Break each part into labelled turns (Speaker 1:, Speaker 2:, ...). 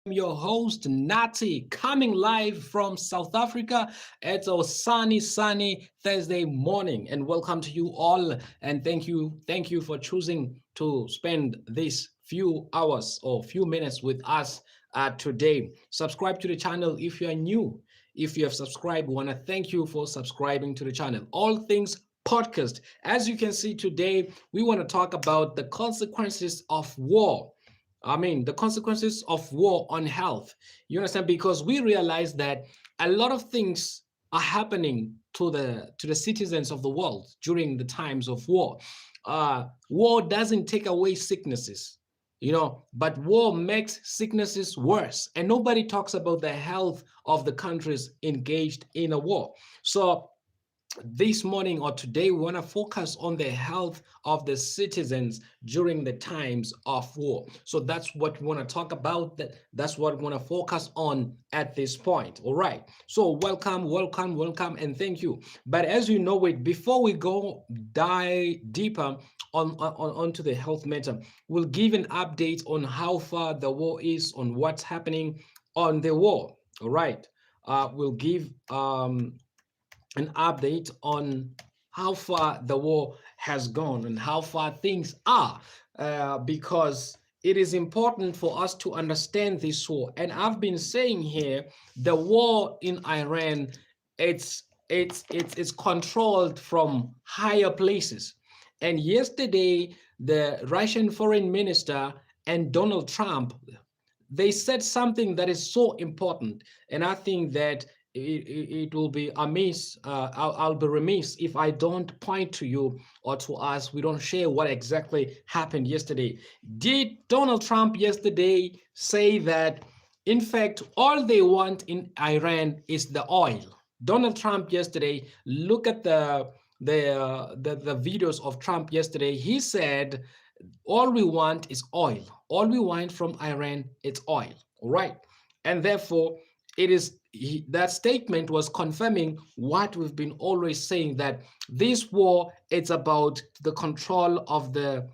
Speaker 1: your host, Nati, coming live from South Africa. It's a sunny Thursday morning, and welcome to you all. And thank you for choosing to spend these few hours or few minutes with us today. Subscribe to the channel if you are new. If you have subscribed, we want to thank you for subscribing to the channel. All things podcast. As you can see today, we want to talk about the consequences of war. The consequences of war on health. You understand? Because we realize that a lot of things are happening to the citizens of the world during the times of war. War doesn't take away sicknesses, but war makes sicknesses worse, and nobody talks about the health of the countries engaged in a war. So this morning or today, we want to focus on the health of the citizens during the times of war. So that's what we want to talk about. That's what we want to focus on at this point. All right. So welcome, and thank you. But as you know it, before we go dive deeper onto the health matter, we'll give an update on how far the war is, on what's happening on the war. All right. We'll give an update on how far the war has gone and how far things are, because it is important for us to understand this war. And I've been saying here, the war in Iran, it's controlled from higher places. And yesterday, the Russian foreign minister and Donald Trump, they said something that is so important, and I think that it will be amiss. I'll be remiss if I don't point to you or to us. We don't share what exactly happened yesterday. Did Donald Trump yesterday say that, in fact, all they want in Iran is the oil? Donald Trump yesterday, look at the videos of Trump yesterday. He said, all we want is oil. All we want from Iran is oil. All right. And therefore, that statement was confirming what we've been always saying, that this war, it's about the control of the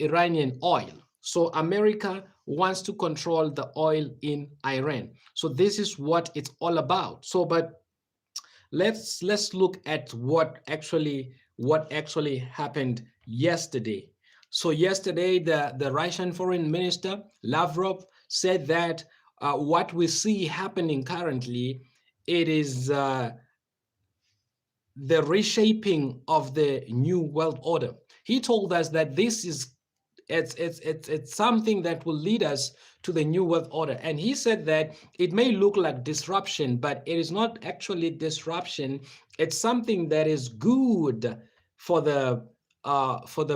Speaker 1: Iranian oil. So America wants to control the oil in Iran. So this is what it's all about. So, but let's look at what actually happened yesterday. So yesterday, the Russian foreign minister Lavrov said that what we see happening currently, it is the reshaping of the new world order. He told us that this is it's something that will lead us to the new world order. And he said that it may look like disruption, but it is not actually disruption. It's something that is good for the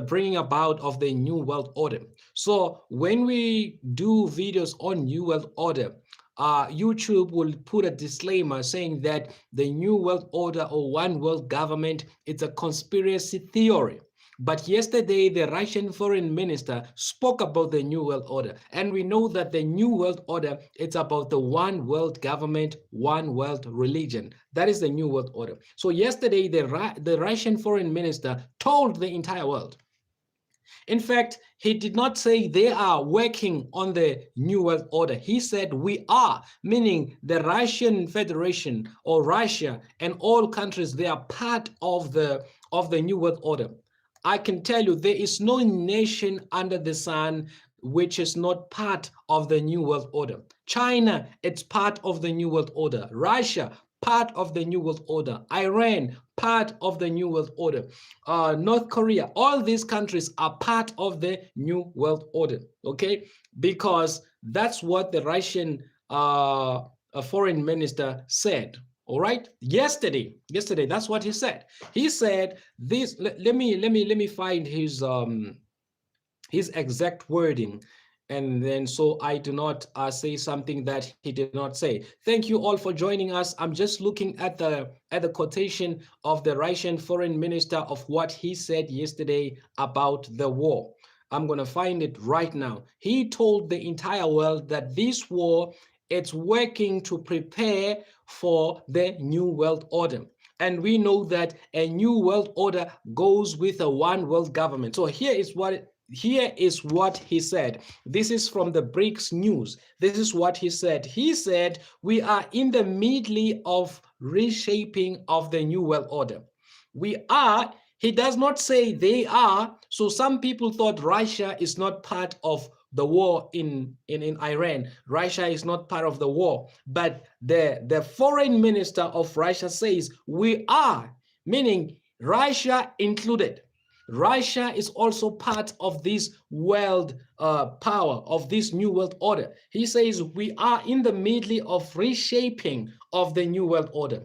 Speaker 1: bringing about of the new world order. So when we do videos on new world order, YouTube will put a disclaimer saying that the new world order or one world government, it's a conspiracy theory. But yesterday, the Russian foreign minister spoke about the New World Order. And we know that the New World Order, it's about the one world government, one world religion. That is the New World Order. So yesterday, the Russian foreign minister told the entire world. In fact, he did not say they are working on the New World Order. He said we are, meaning the Russian Federation or Russia and all countries, they are part of the New World Order. I can tell you there is no nation under the sun which is not part of the New World Order. China, it's part of the New World Order. Russia, part of the New World Order. Iran, part of the New World Order. North Korea, all these countries are part of the New World Order, okay? Because that's what the Russian foreign minister said. All right, yesterday, that's what he said. He said this. Let me find his exact wording, and then so I do not say something that he did not say. Thank you all for joining us. I'm just looking at the quotation of the Russian foreign minister of what he said yesterday about the war. I'm going to find it right now. He told the entire world that this war, it's working to prepare for the new world order. And we know that a new world order goes with a one world government. So here is what here is what he said. This is from the BRICS News. This is what he said. He said, we are in the middle of reshaping of the new world order. We are, he does not say they are. So some people thought Russia is not part of the war in Iran. Russia is not part of the war. But the foreign minister of Russia says we are, meaning Russia included. Russia is also part of this world power, of this new world order. He says we are in the middle of reshaping of the new world order.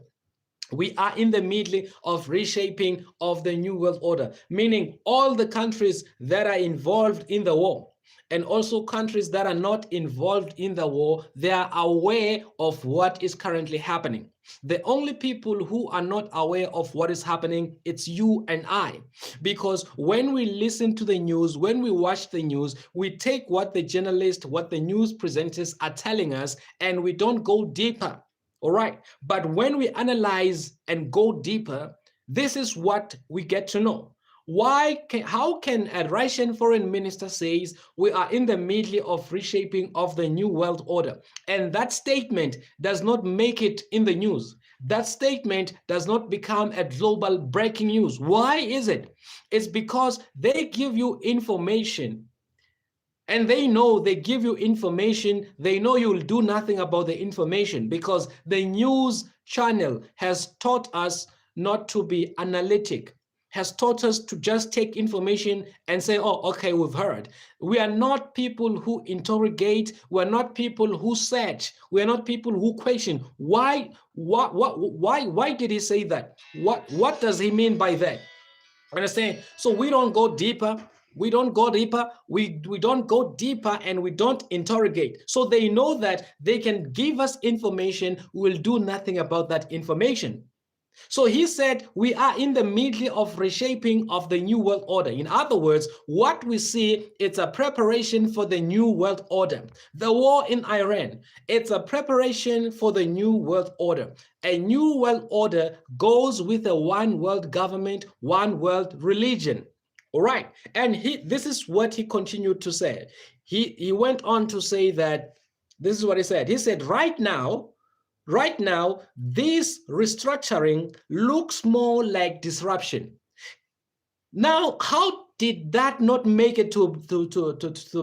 Speaker 1: We are in the middle of reshaping of the new world order, meaning all the countries that are involved in the war and also countries that are not involved in the war, they are aware of what is currently happening. The only people who are not aware of what is happening, it's you and I. Because when we listen to the news, when we watch the news, we take what the journalists, what the news presenters are telling us, and we don't go deeper. All right. But when we analyze and go deeper, this is what we get to know. How can a Russian foreign minister says we are in the middle of reshaping of the new world order? And that statement does not make it in the news. That statement does not become a global breaking news. Why is it? It's because they give you information and they know they give you information. They know you'll do nothing about the information because the news channel has taught us not to be analytic, has taught us to just take information and say, oh, okay, we've heard. We are not people who interrogate. We're not people who search. We're not people who question. Why did he say that? What does he mean by that? Understand? So we don't go deeper. We don't go deeper. We don't go deeper and we don't interrogate. So they know that they can give us information. We'll do nothing about that information. So he said, we are in the middle of reshaping of the new world order. In other words, what we see, it's a preparation for the new world order. The war in Iran, it's a preparation for the new world order. A new world order goes with a one world government, one world religion. All right. And this is what he continued to say. He went on to say that, this is what he said. He said, right now, this restructuring looks more like disruption. Now, how did that not make it to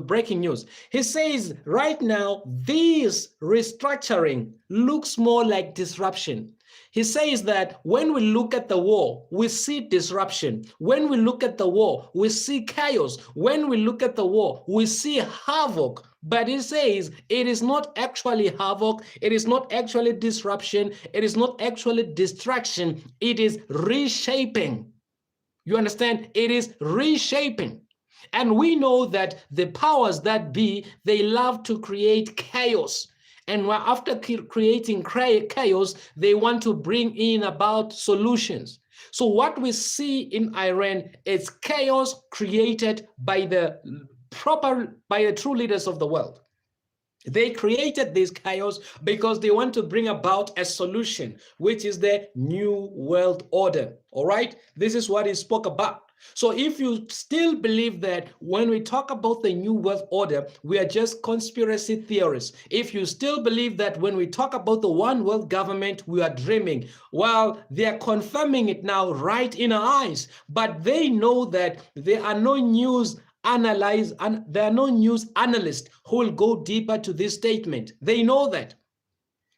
Speaker 1: breaking news? He says, right now, this restructuring looks more like disruption. He says that when we look at the war, we see disruption. When we look at the war, we see chaos. When we look at the war, we see havoc. But he says it is not actually havoc. It is not actually disruption. It is not actually distraction. It is reshaping. You understand? It is reshaping. And we know that the powers that be, they love to create chaos. And after creating chaos, they want to bring in about solutions. So what we see in Iran is chaos created by the true leaders of the world. They created this chaos because they want to bring about a solution, which is the new world order. All right? This is what he spoke about. So if you still believe that when we talk about the new world order, we are just conspiracy theorists, if you still believe that when we talk about the one world government, we are dreaming, well, they are confirming it now right in our eyes. But they know that there are no news analysts who will go deeper to this statement. They know that.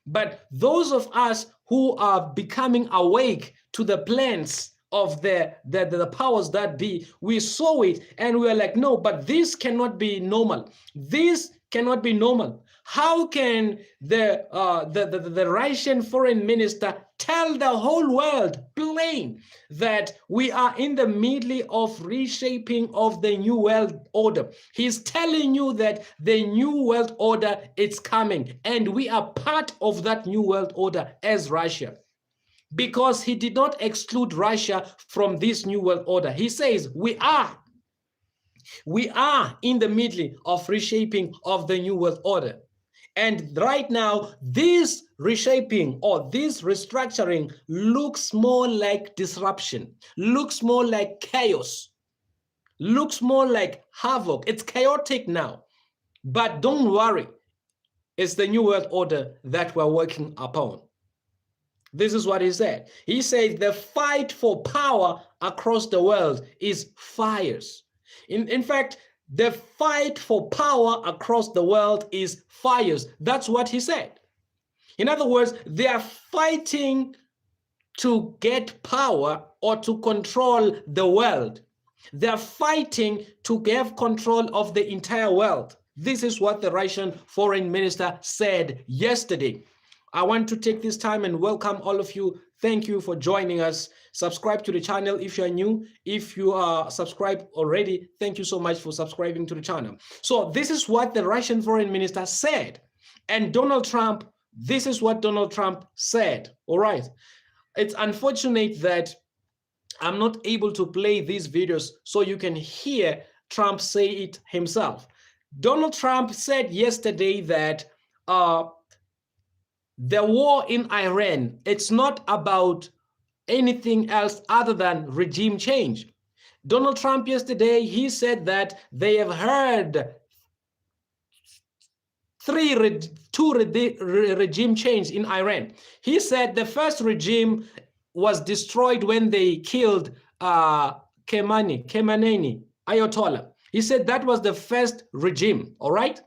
Speaker 1: But those of us who are becoming awake to the plans of the powers that be, we saw it and we are like, no, but this cannot be normal. This cannot be normal. How can the Russian foreign minister tell the whole world plain that we are in the middle of reshaping of the new world order? He's telling you that the new world order is coming and we are part of that new world order as Russia. Because he did not exclude Russia from this new world order. He says we are in the middle of reshaping of the new world order. And right now, this reshaping or this restructuring looks more like disruption, looks more like chaos. looks more like havoc. It's chaotic now. But don't worry, it's the new world order that we're working upon. This is what he said. He said the fight for power across the world is fires. In fact, the fight for power across the world is fires. That's what he said. In other words, they are fighting to get power or to control the world. They are fighting to have control of the entire world. This is what the Russian foreign minister said yesterday. I want to take this time and welcome all of you. Thank you for joining us. Subscribe to the channel if you are new. If you are subscribed already, thank you so much for subscribing to the channel. So this is what the Russian foreign minister said. And Donald Trump, this is what Donald Trump said. All right. It's unfortunate that I'm not able to play these videos so you can hear Trump say it himself. Donald Trump said yesterday that the war in Iran, it's not about anything else other than regime change. Donald Trump yesterday, he said that they have heard two regime change in Iran. He said the first regime was destroyed when they killed Khamenei, Ayatollah. He said that was the first regime, all right?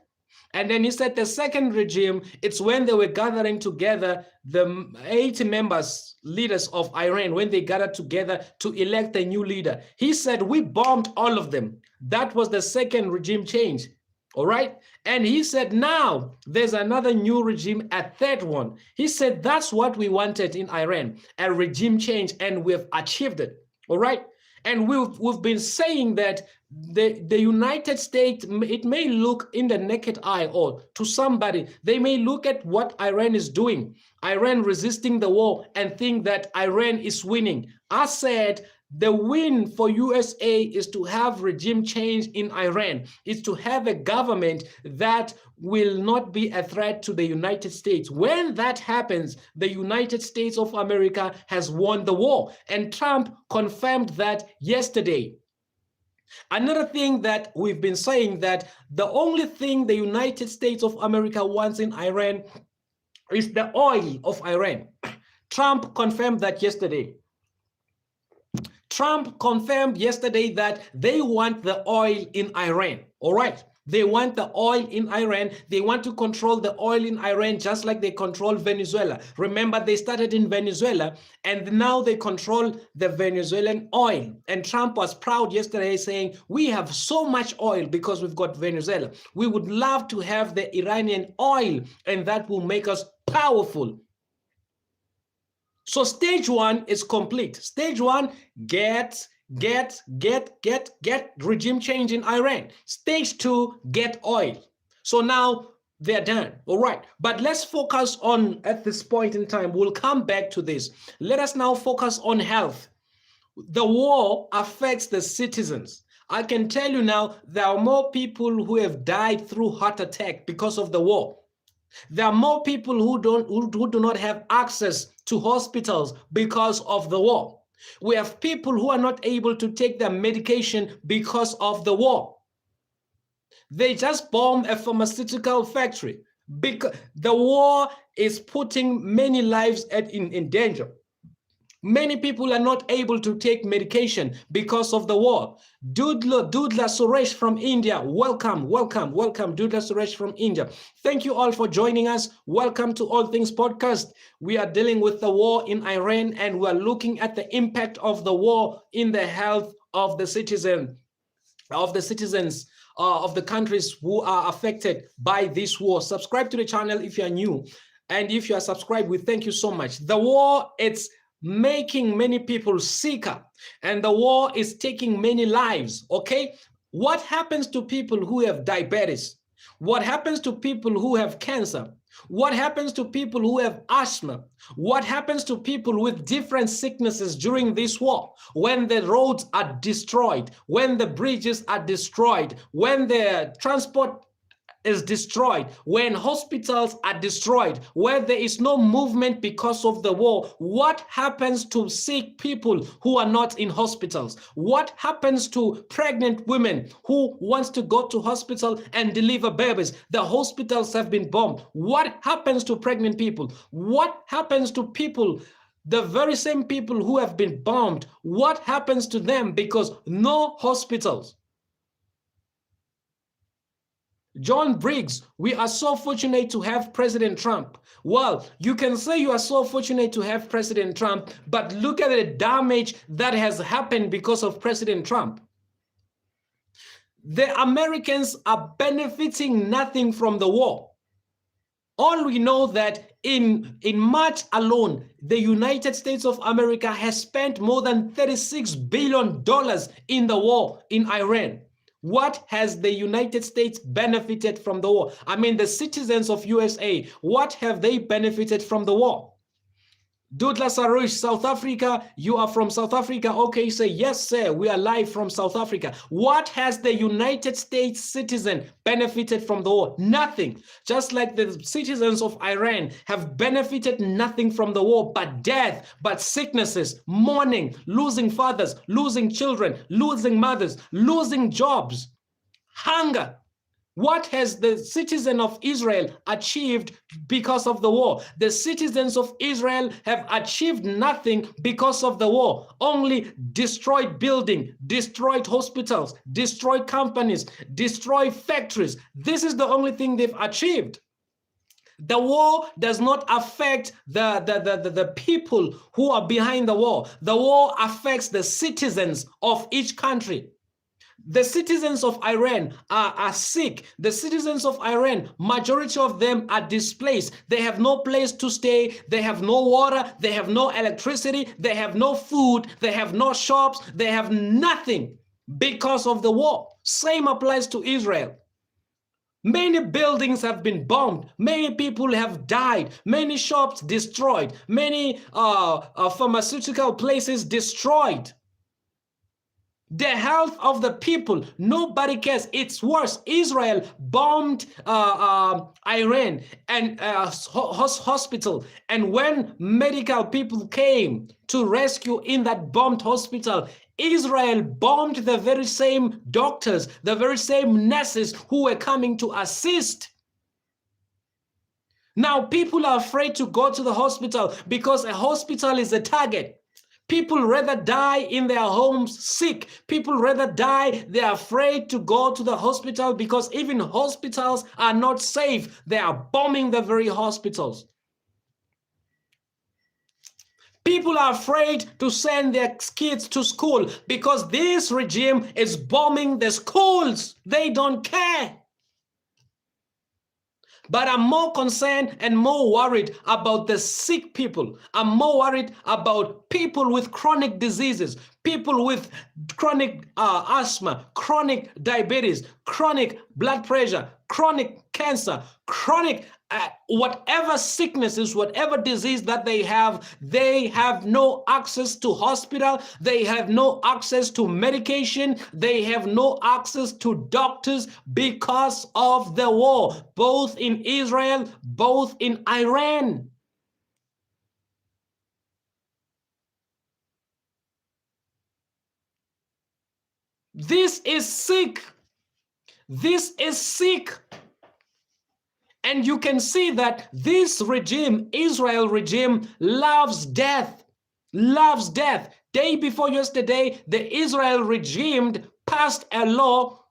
Speaker 1: And then he said the second regime, it's when they were gathering together, the 80 members, leaders of Iran, when they gathered together to elect a new leader. He said, we bombed all of them. That was the second regime change. All right. And he said, now there's another new regime, a third one. He said, that's what we wanted in Iran, a regime change, and we've achieved it. All right. And we've been saying that the United States, it may look in the naked eye or to somebody, they may look at what Iran is doing, Iran resisting the war, and think that Iran is winning. I said, the win for USA is to have regime change in Iran, is to have a government that will not be a threat to the United States. When that happens, the United States of America has won the war. And Trump confirmed that yesterday. Another thing that we've been saying, that the only thing the United States of America wants in Iran is the oil of Iran. Trump confirmed that yesterday. Trump confirmed yesterday that they want the oil in Iran. All right. They want the oil in Iran. They want to control the oil in Iran just like they control Venezuela. Remember, they started in Venezuela and now they control the Venezuelan oil. And Trump was proud yesterday saying, we have so much oil because we've got Venezuela. We would love to have the Iranian oil, and that will make us powerful. So stage one is complete. Stage one, get regime change in Iran. Stage two, get oil. So now they're done. All right. But let's focus on, at this point in time, we'll come back to this. Let us now focus on health. The war affects the citizens. I can tell you now, there are more people who have died through heart attack because of the war. There are more people who do not have access to hospitals because of the war. We have people who are not able to take their medication because of the war. They just bombed a pharmaceutical factory because the war is putting many lives in danger. Many people are not able to take medication because of the war. Dudla Suresh from India, welcome, Dudla Suresh from India. Thank you all for joining us. Welcome to All Things Podcast. We are dealing with the war in Iran, and we are looking at the impact of the war in the health of the citizens of the countries who are affected by this war. Subscribe to the channel if you are new, and if you are subscribed, we thank you so much. The war, it's making many people sicker, and the war is taking many lives. Okay, what happens to people who have diabetes? What happens to people who have cancer? What happens to people who have asthma? What happens to people with different sicknesses during this war? When the roads are destroyed, when the bridges are destroyed, when the transport is destroyed, when hospitals are destroyed, where there is no movement because of the war, what happens to sick people who are not in hospitals? What happens to pregnant women who wants to go to hospital and deliver babies? The hospitals have been bombed. What happens to pregnant people? What happens to people, the very same people who have been bombed? What happens to them because no hospitals? John Briggs, we are so fortunate to have President Trump. Well, you can say you are so fortunate to have President Trump, but look at the damage that has happened because of President Trump. The Americans are benefiting nothing from the war. All we know that in March alone, the United States of America has spent more than $36 billion in the war in Iran. What has the United States benefited from the war? I mean, the citizens of USA, what have they benefited from the war? Douglas Arush, South Africa, you are from South Africa. Okay, say, yes, sir, we are live from South Africa. What has the United States citizen benefited from the war? Nothing. Just like the citizens of Iran have benefited nothing from the war, but death, but sicknesses, mourning, losing fathers, losing children, losing mothers, losing jobs, hunger. What has the citizen of Israel achieved because of the war? The citizens of Israel have achieved nothing because of the war. Only destroyed buildings, destroyed hospitals, destroyed companies, destroyed factories. This is the only thing they've achieved. The war does not affect the people who are behind the war. The war affects the citizens of each country. The citizens of Iran are sick. The citizens of Iran, majority of them are displaced. They have no place to stay. They have no water. They have no electricity. They have no food. They have no shops. They have nothing because of the war. Same applies to Israel. Many buildings have been bombed. Many people have died. Many shops destroyed. Many pharmaceutical places destroyed. The health of the people, nobody cares. It's worse. Israel bombed Iran and hospital. And when medical people came to rescue in that bombed hospital, Israel bombed the very same doctors, the very same nurses who were coming to assist. Now people are afraid to go to the hospital because a hospital is a target. People rather die in their homes sick. People rather die. They're afraid to go to the hospital because even hospitals are not safe. They are bombing the very hospitals. People are afraid to send their kids to school because this regime is bombing the schools. They don't care. But I'm more concerned and more worried about the sick people. I'm more worried about people with chronic diseases, people with chronic asthma, chronic diabetes, chronic blood pressure, chronic cancer, chronic whatever sicknesses, whatever disease that they have no access to hospital, they have no access to medication, they have no access to doctors because of the war, both in Israel, both in Iran. This is sick. This is sick. And you can see that this regime, Israel regime, loves death, loves death. Day before yesterday, the Israel regime passed a law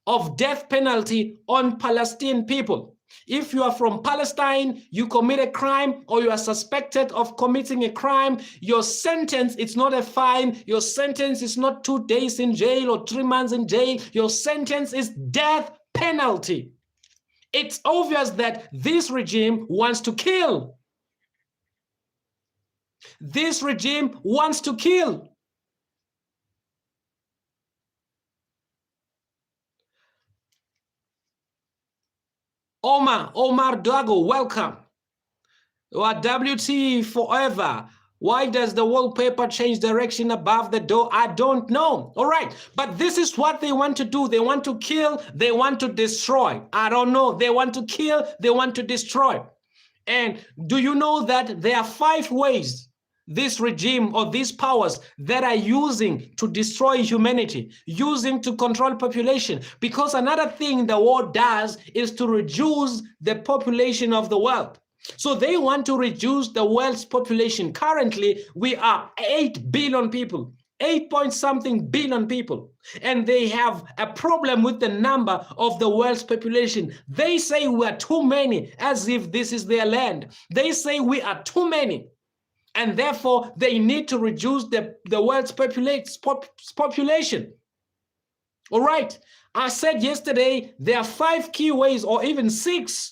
Speaker 1: of death penalty on Palestinian people. If you are from Palestine, you commit a crime or you are suspected of committing a crime, your sentence, it's not a fine, your sentence is not 2 days in jail or 3 months in jail, your sentence is death penalty. It's obvious that this regime wants to kill. This regime wants to kill. Omar Dago, welcome. WT forever. Why does the wallpaper change direction above the door? I don't know. All right. But this is what they want to do. They want to kill. They want to destroy. I don't know. They want to kill. They want to destroy. And do you know that there are 5 ways this regime or these powers that are using to destroy humanity, using to control population? Because another thing the war does is to reduce the population of the world. So they want to reduce the world's population. Currently, we are 8 billion people, 8 point something billion people, and they have a problem with the number of the world's population. They say we are too many, as if this is their land. They say we are too many, and therefore they need to reduce the world's population. All right, I said yesterday there are 5 key ways, or even 6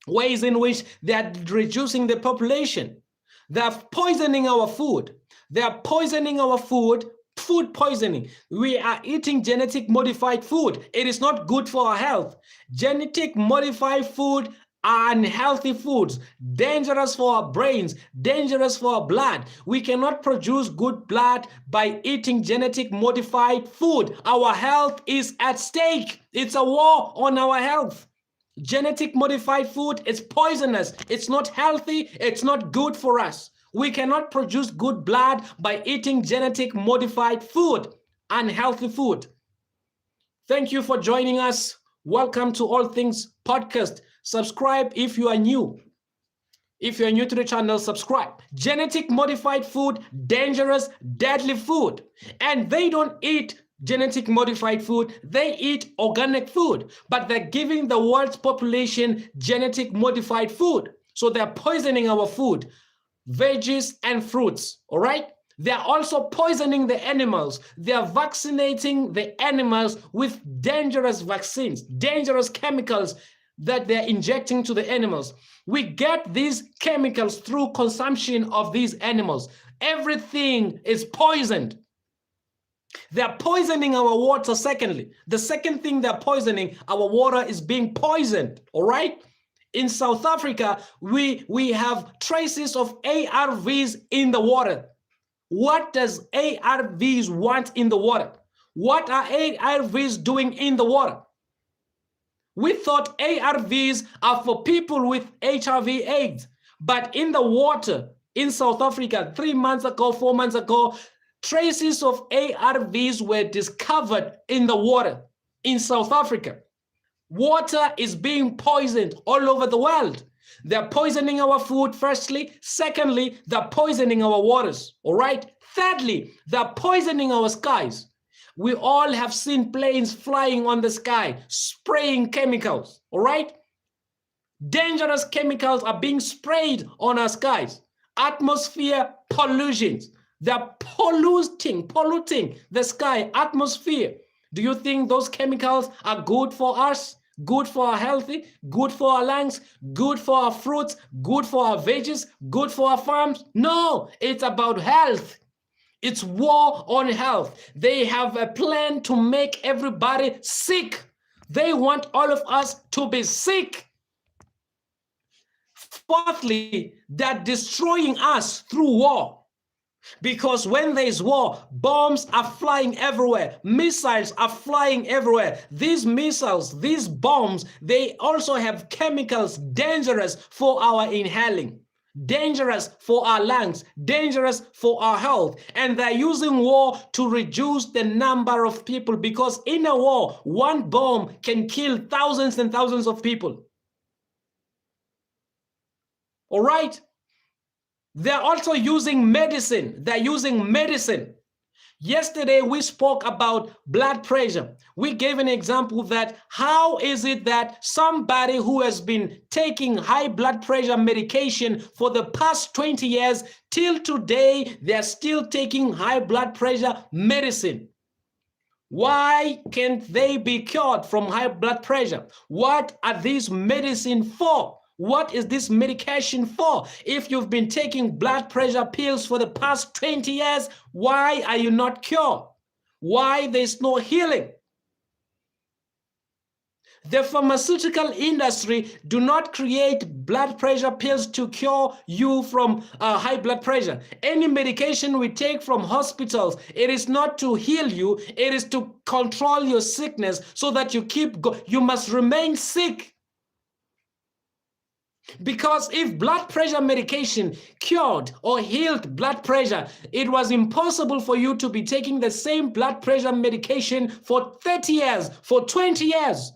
Speaker 1: ways in which they are reducing the population. They are poisoning our food. They are poisoning our food, food poisoning. We are eating genetic modified food. It is not good for our health. Genetic modified food are unhealthy foods, dangerous for our brains, dangerous for our blood. We cannot produce good blood by eating genetic modified food. Our health is at stake. It's a war on our health. Genetic modified food is poisonous. It's not healthy. It's not good for us. We cannot produce good blood by eating genetic modified food, unhealthy food. Thank you for joining us. Welcome to All Things Podcast. Subscribe if you are new. If you're new to the channel, subscribe. Genetic modified food, dangerous, deadly food. And they don't eat genetic modified food, they eat organic food, but they're giving the world's population genetic modified food. So they're poisoning our food, veggies and fruits, all right? They're also poisoning the animals. They're vaccinating the animals with dangerous vaccines, dangerous chemicals that they're injecting to the animals. We get these chemicals through consumption of these animals. Everything is poisoned. They're poisoning our water. Secondly, the second thing they're poisoning, our water is being poisoned, all right? In South Africa, we have traces of ARVs in the water. What does ARVs want in the water? What are ARVs doing in the water? We thought ARVs are for people with HIV/AIDS, but in the water in South Africa, 3 months ago, 4 months ago, traces of ARVs were discovered in the water in South Africa. Water is being poisoned all over the world. They're poisoning our food, firstly. Secondly, they're poisoning our waters, all right? Thirdly, they're poisoning our skies. We all have seen planes flying on the sky, spraying chemicals, all right? Dangerous chemicals are being sprayed on our skies. Atmosphere pollutions. They're polluting the sky, atmosphere. Do you think those chemicals are good for us? Good for our healthy, good for our lungs, good for our fruits, good for our veggies, good for our farms? No, it's about health. It's war on health. They have a plan to make everybody sick. They want all of us to be sick. Fourthly, they're destroying us through war. Because when there's war, bombs are flying everywhere. Missiles are flying everywhere. These missiles, these bombs, they also have chemicals dangerous for our inhaling, dangerous for our lungs, dangerous for our health. And they're using war to reduce the number of people, because in a war, one bomb can kill thousands and thousands of people. All right? They're also using medicine. They're using medicine. Yesterday, we spoke about blood pressure. We gave an example that how is it that somebody who has been taking high blood pressure medication for the past 20 years, till today, they're still taking high blood pressure medicine? Why can't they be cured from high blood pressure? What are these medicine for? What is this medication for? If you've been taking blood pressure pills for the past 20 years, why are you not cured? Why there's no healing? The pharmaceutical industry do not create blood pressure pills to cure you from high blood pressure. Any medication we take from hospitals, it is not to heal you, it is to control your sickness so that you must remain sick. Because if blood pressure medication cured or healed blood pressure, it was impossible for you to be taking the same blood pressure medication for 30 years, for 20 years.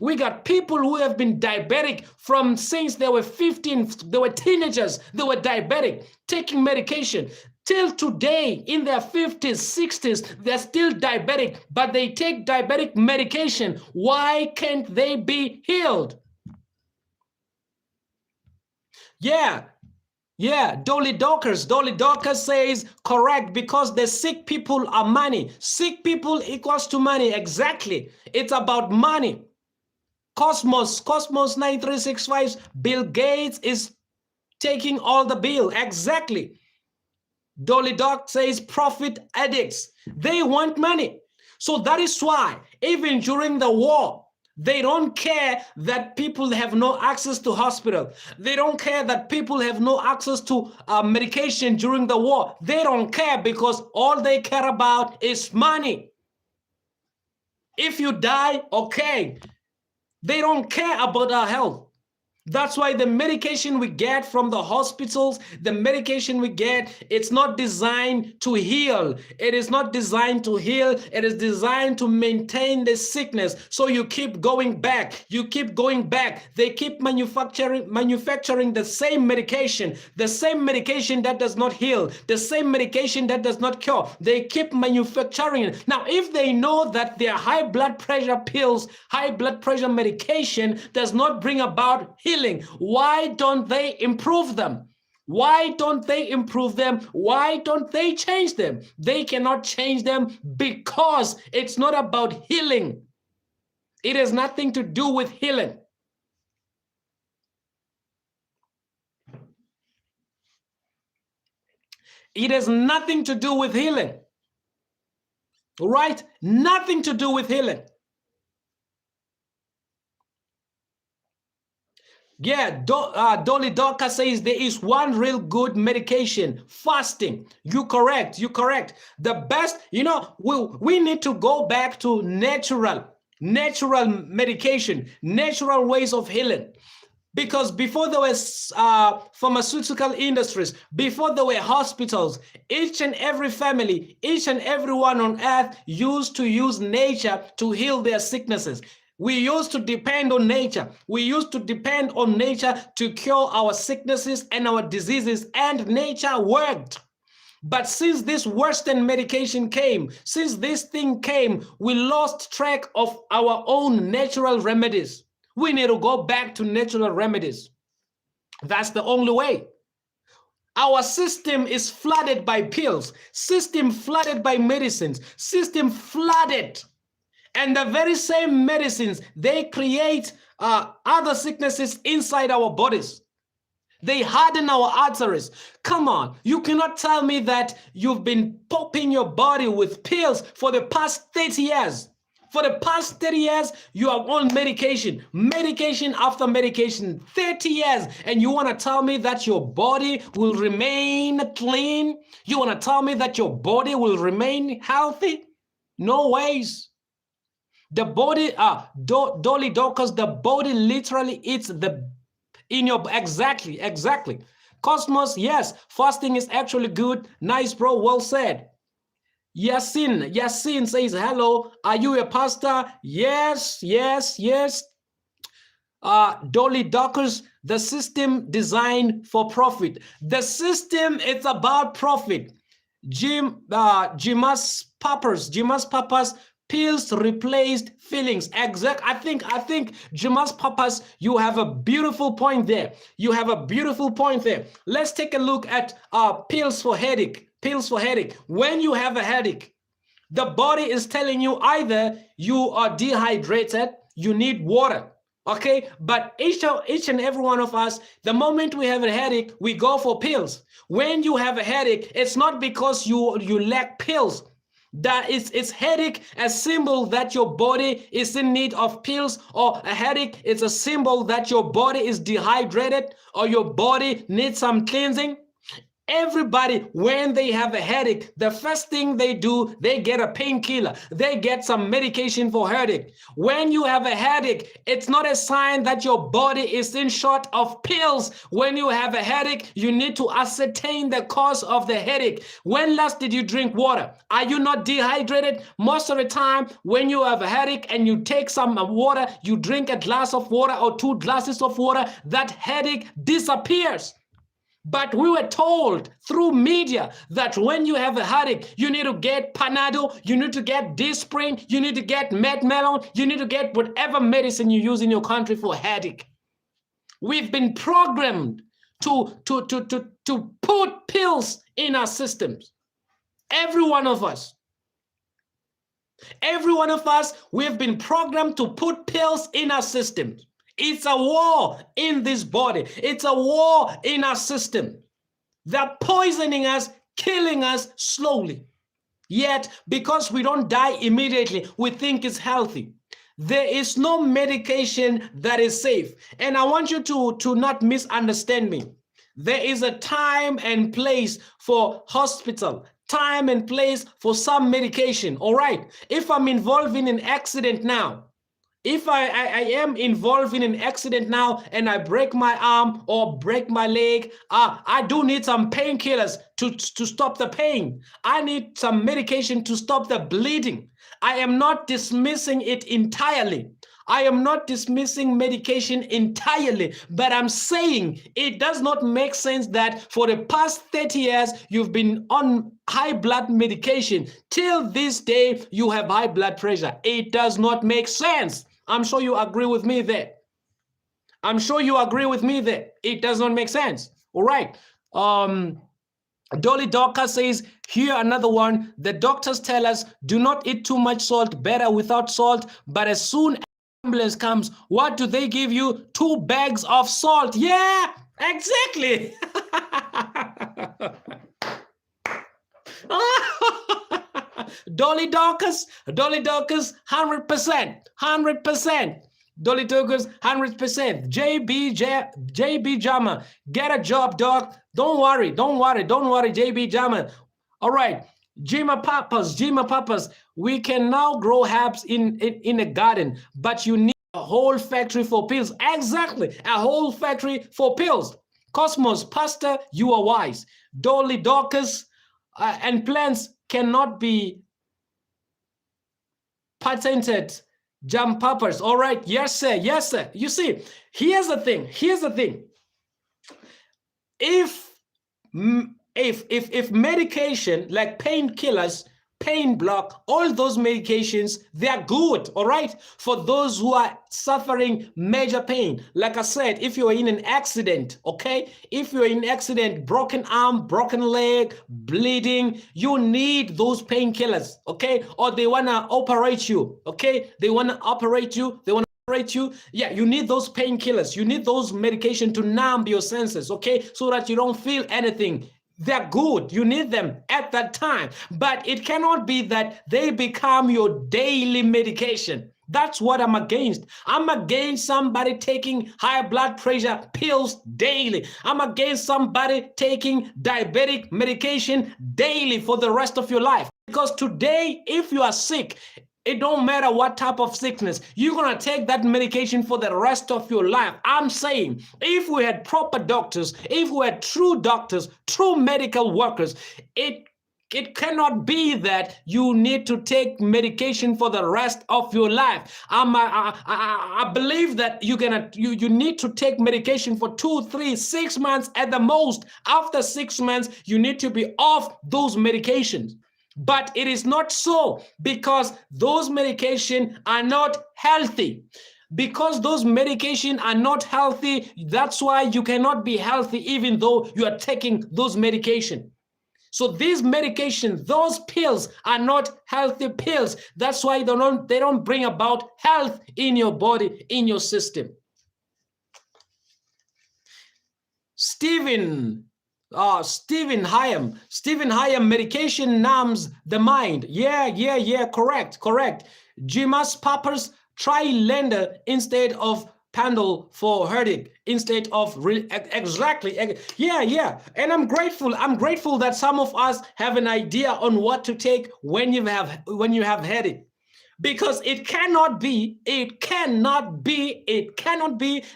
Speaker 1: We got people who have been diabetic from since they were 15, they were teenagers, they were diabetic, taking medication. Till today, in their 50s, 60s, they're still diabetic, but they take diabetic medication. Why can't they be healed? Yeah, Dolly Dawkins says correct, because the sick people are money. Sick people equals to money. Exactly. It's about money. Cosmos 9365, Bill Gates is taking all the bill. Exactly. Dolly Doc says profit addicts. They want money. So that is why even during the war, they don't care that people have no access to hospital. They don't care that people have no access to medication during the war. They don't care, because all they care about is money. If you die, okay. They don't care about our health. That's why the medication we get from the hospitals, the medication we get, it's not designed to heal. It is not designed to heal. It is designed to maintain the sickness. So you keep going back. You keep going back. They keep manufacturing the same medication that does not heal, the same medication that does not cure. They keep manufacturing it. Now, if they know that their high blood pressure pills, high blood pressure medication does not bring about healing, why don't they improve them? Why don't they improve them? Why don't they change them? They cannot change them because it's not about healing. It has nothing to do with healing. It has nothing to do with healing. Right? Nothing to do with healing. Yeah, Dolly Doka says there is one real good medication, fasting. You correct. The best, we need to go back to natural medication, natural ways of healing. Because before there was pharmaceutical industries, before there were hospitals, each and every family, each and everyone on earth used to use nature to heal their sicknesses. We used to depend on nature. We used to depend on nature to cure our sicknesses and our diseases, and nature worked. But since this Western medication came, since this thing came, we lost track of our own natural remedies. We need to go back to natural remedies. That's the only way. Our system is flooded by pills, system flooded by medicines, system flooded. And the very same medicines, they create other sicknesses inside our bodies. They harden our arteries. Come on, you cannot tell me that you've been popping your body with pills for the past 30 years. For the past 30 years, you are on medication after medication, 30 years, and you want to tell me that your body will remain clean? You want to tell me that your body will remain healthy? No ways. The body, Dolly Dawkins, the body literally eats exactly. Cosmos, yes, fasting is actually good. Nice, bro, well said. Yasin says, hello, are you a pastor? Yes. Dolly Dawkins, the system designed for profit. The system, it's about profit. Jimas Papas, pills replaced feelings. Exact. I think Jimas Papas, you have a beautiful point there. Let's take a look at pills for headache. When you have a headache, the body is telling you either you are dehydrated, you need water. Okay, but each and every one of us, the moment we have a headache, we go for pills. When you have a headache, it's not because you lack pills. That is headache a symbol that your body is in need of pills, or a headache is a symbol that your body is dehydrated or your body needs some cleansing? Everybody, when they have a headache, the first thing they do, they get a painkiller. They get some medication for headache. When you have a headache, it's not a sign that your body is in short of pills. When you have a headache, you need to ascertain the cause of the headache. When last did you drink water? Are you not dehydrated? Most of the time, when you have a headache and you take some water, you drink a glass of water or 2 glasses of water, that headache disappears. But we were told through media that when you have a headache, you need to get Panadol, you need to get Disprin, you need to get Medmelon, you need to get whatever medicine you use in your country for headache. We've been programmed to put pills in our systems. Every one of us. Every one of us, we've been programmed to put pills in our systems. It's a war in this body. It's a war in our system. They're poisoning us, killing us slowly. Yet, because we don't die immediately, we think it's healthy. There is no medication that is safe. And I want you to not misunderstand me. There is a time and place for hospital, time and place for some medication, all right? If I'm involved in an accident now, if I am involved in an accident now and I break my arm or break my leg, I do need some painkillers to stop the pain. I need some medication to stop the bleeding. I am not dismissing it entirely. I am not dismissing medication entirely, but I'm saying it does not make sense that for the past 30 years, you've been on high blood medication. Till this day, you have high blood pressure. It does not make sense. I'm sure you agree with me there. I'm sure you agree with me there. It does not make sense. All right. Dolly Docker says, here another one. The doctors tell us, do not eat too much salt, better without salt. But as soon as ambulance comes, what do they give you? 2 bags of salt. Yeah, exactly. Dolly Dorcas, 100%, 100%. Dolly Dorcas, 100%. JB Jama, get a job, dog. Don't worry, JB Jama. All right, Jima Papas, we can now grow herbs in a garden, but you need a whole factory for pills. Exactly, a whole factory for pills. Cosmos, Pastor, you are wise. Dolly Dorcas, and plants cannot be patented. Jump poppers. All right. Yes, sir. Yes, sir. You see, here's the thing. If medication like painkillers, pain block, all those medications, they are good, all right, for those who are suffering major pain. Like I said, if you're in an accident, okay, if you're in an accident, broken arm, broken leg, bleeding, you need those painkillers, okay, or they want to operate you, okay, they want to operate you, yeah, you need those painkillers, you need those medication to numb your senses, okay, so that you don't feel anything. They're good. You need them at that time. But it cannot be that they become your daily medication. That's what I'm against. I'm against somebody taking high blood pressure pills daily. I'm against somebody taking diabetic medication daily for the rest of your life. Because today, if you are sick, it don't matter what type of sickness, you're going to take that medication for the rest of your life. I'm saying if we had proper doctors, if we had true doctors, true medical workers, it cannot be that you need to take medication for the rest of your life. I believe that you need to take medication for 2, 3, 6 months at the most. After 6 months, you need to be off those medications. But it is not so, because those medications are not healthy. Because those medications are not healthy, that's why you cannot be healthy even though you are taking those medications. So these medications, those pills are not healthy pills. That's why they don't bring about health in your body, in your system. Stephen Stephen Hyam. Stephen Hyam, medication numbs the mind. Yeah. Correct. Jimas Pappers, try Lender instead of Pandol for headache instead of exactly. Yeah. And I'm grateful. I'm grateful that some of us have an idea on what to take when you have headache. Because it cannot be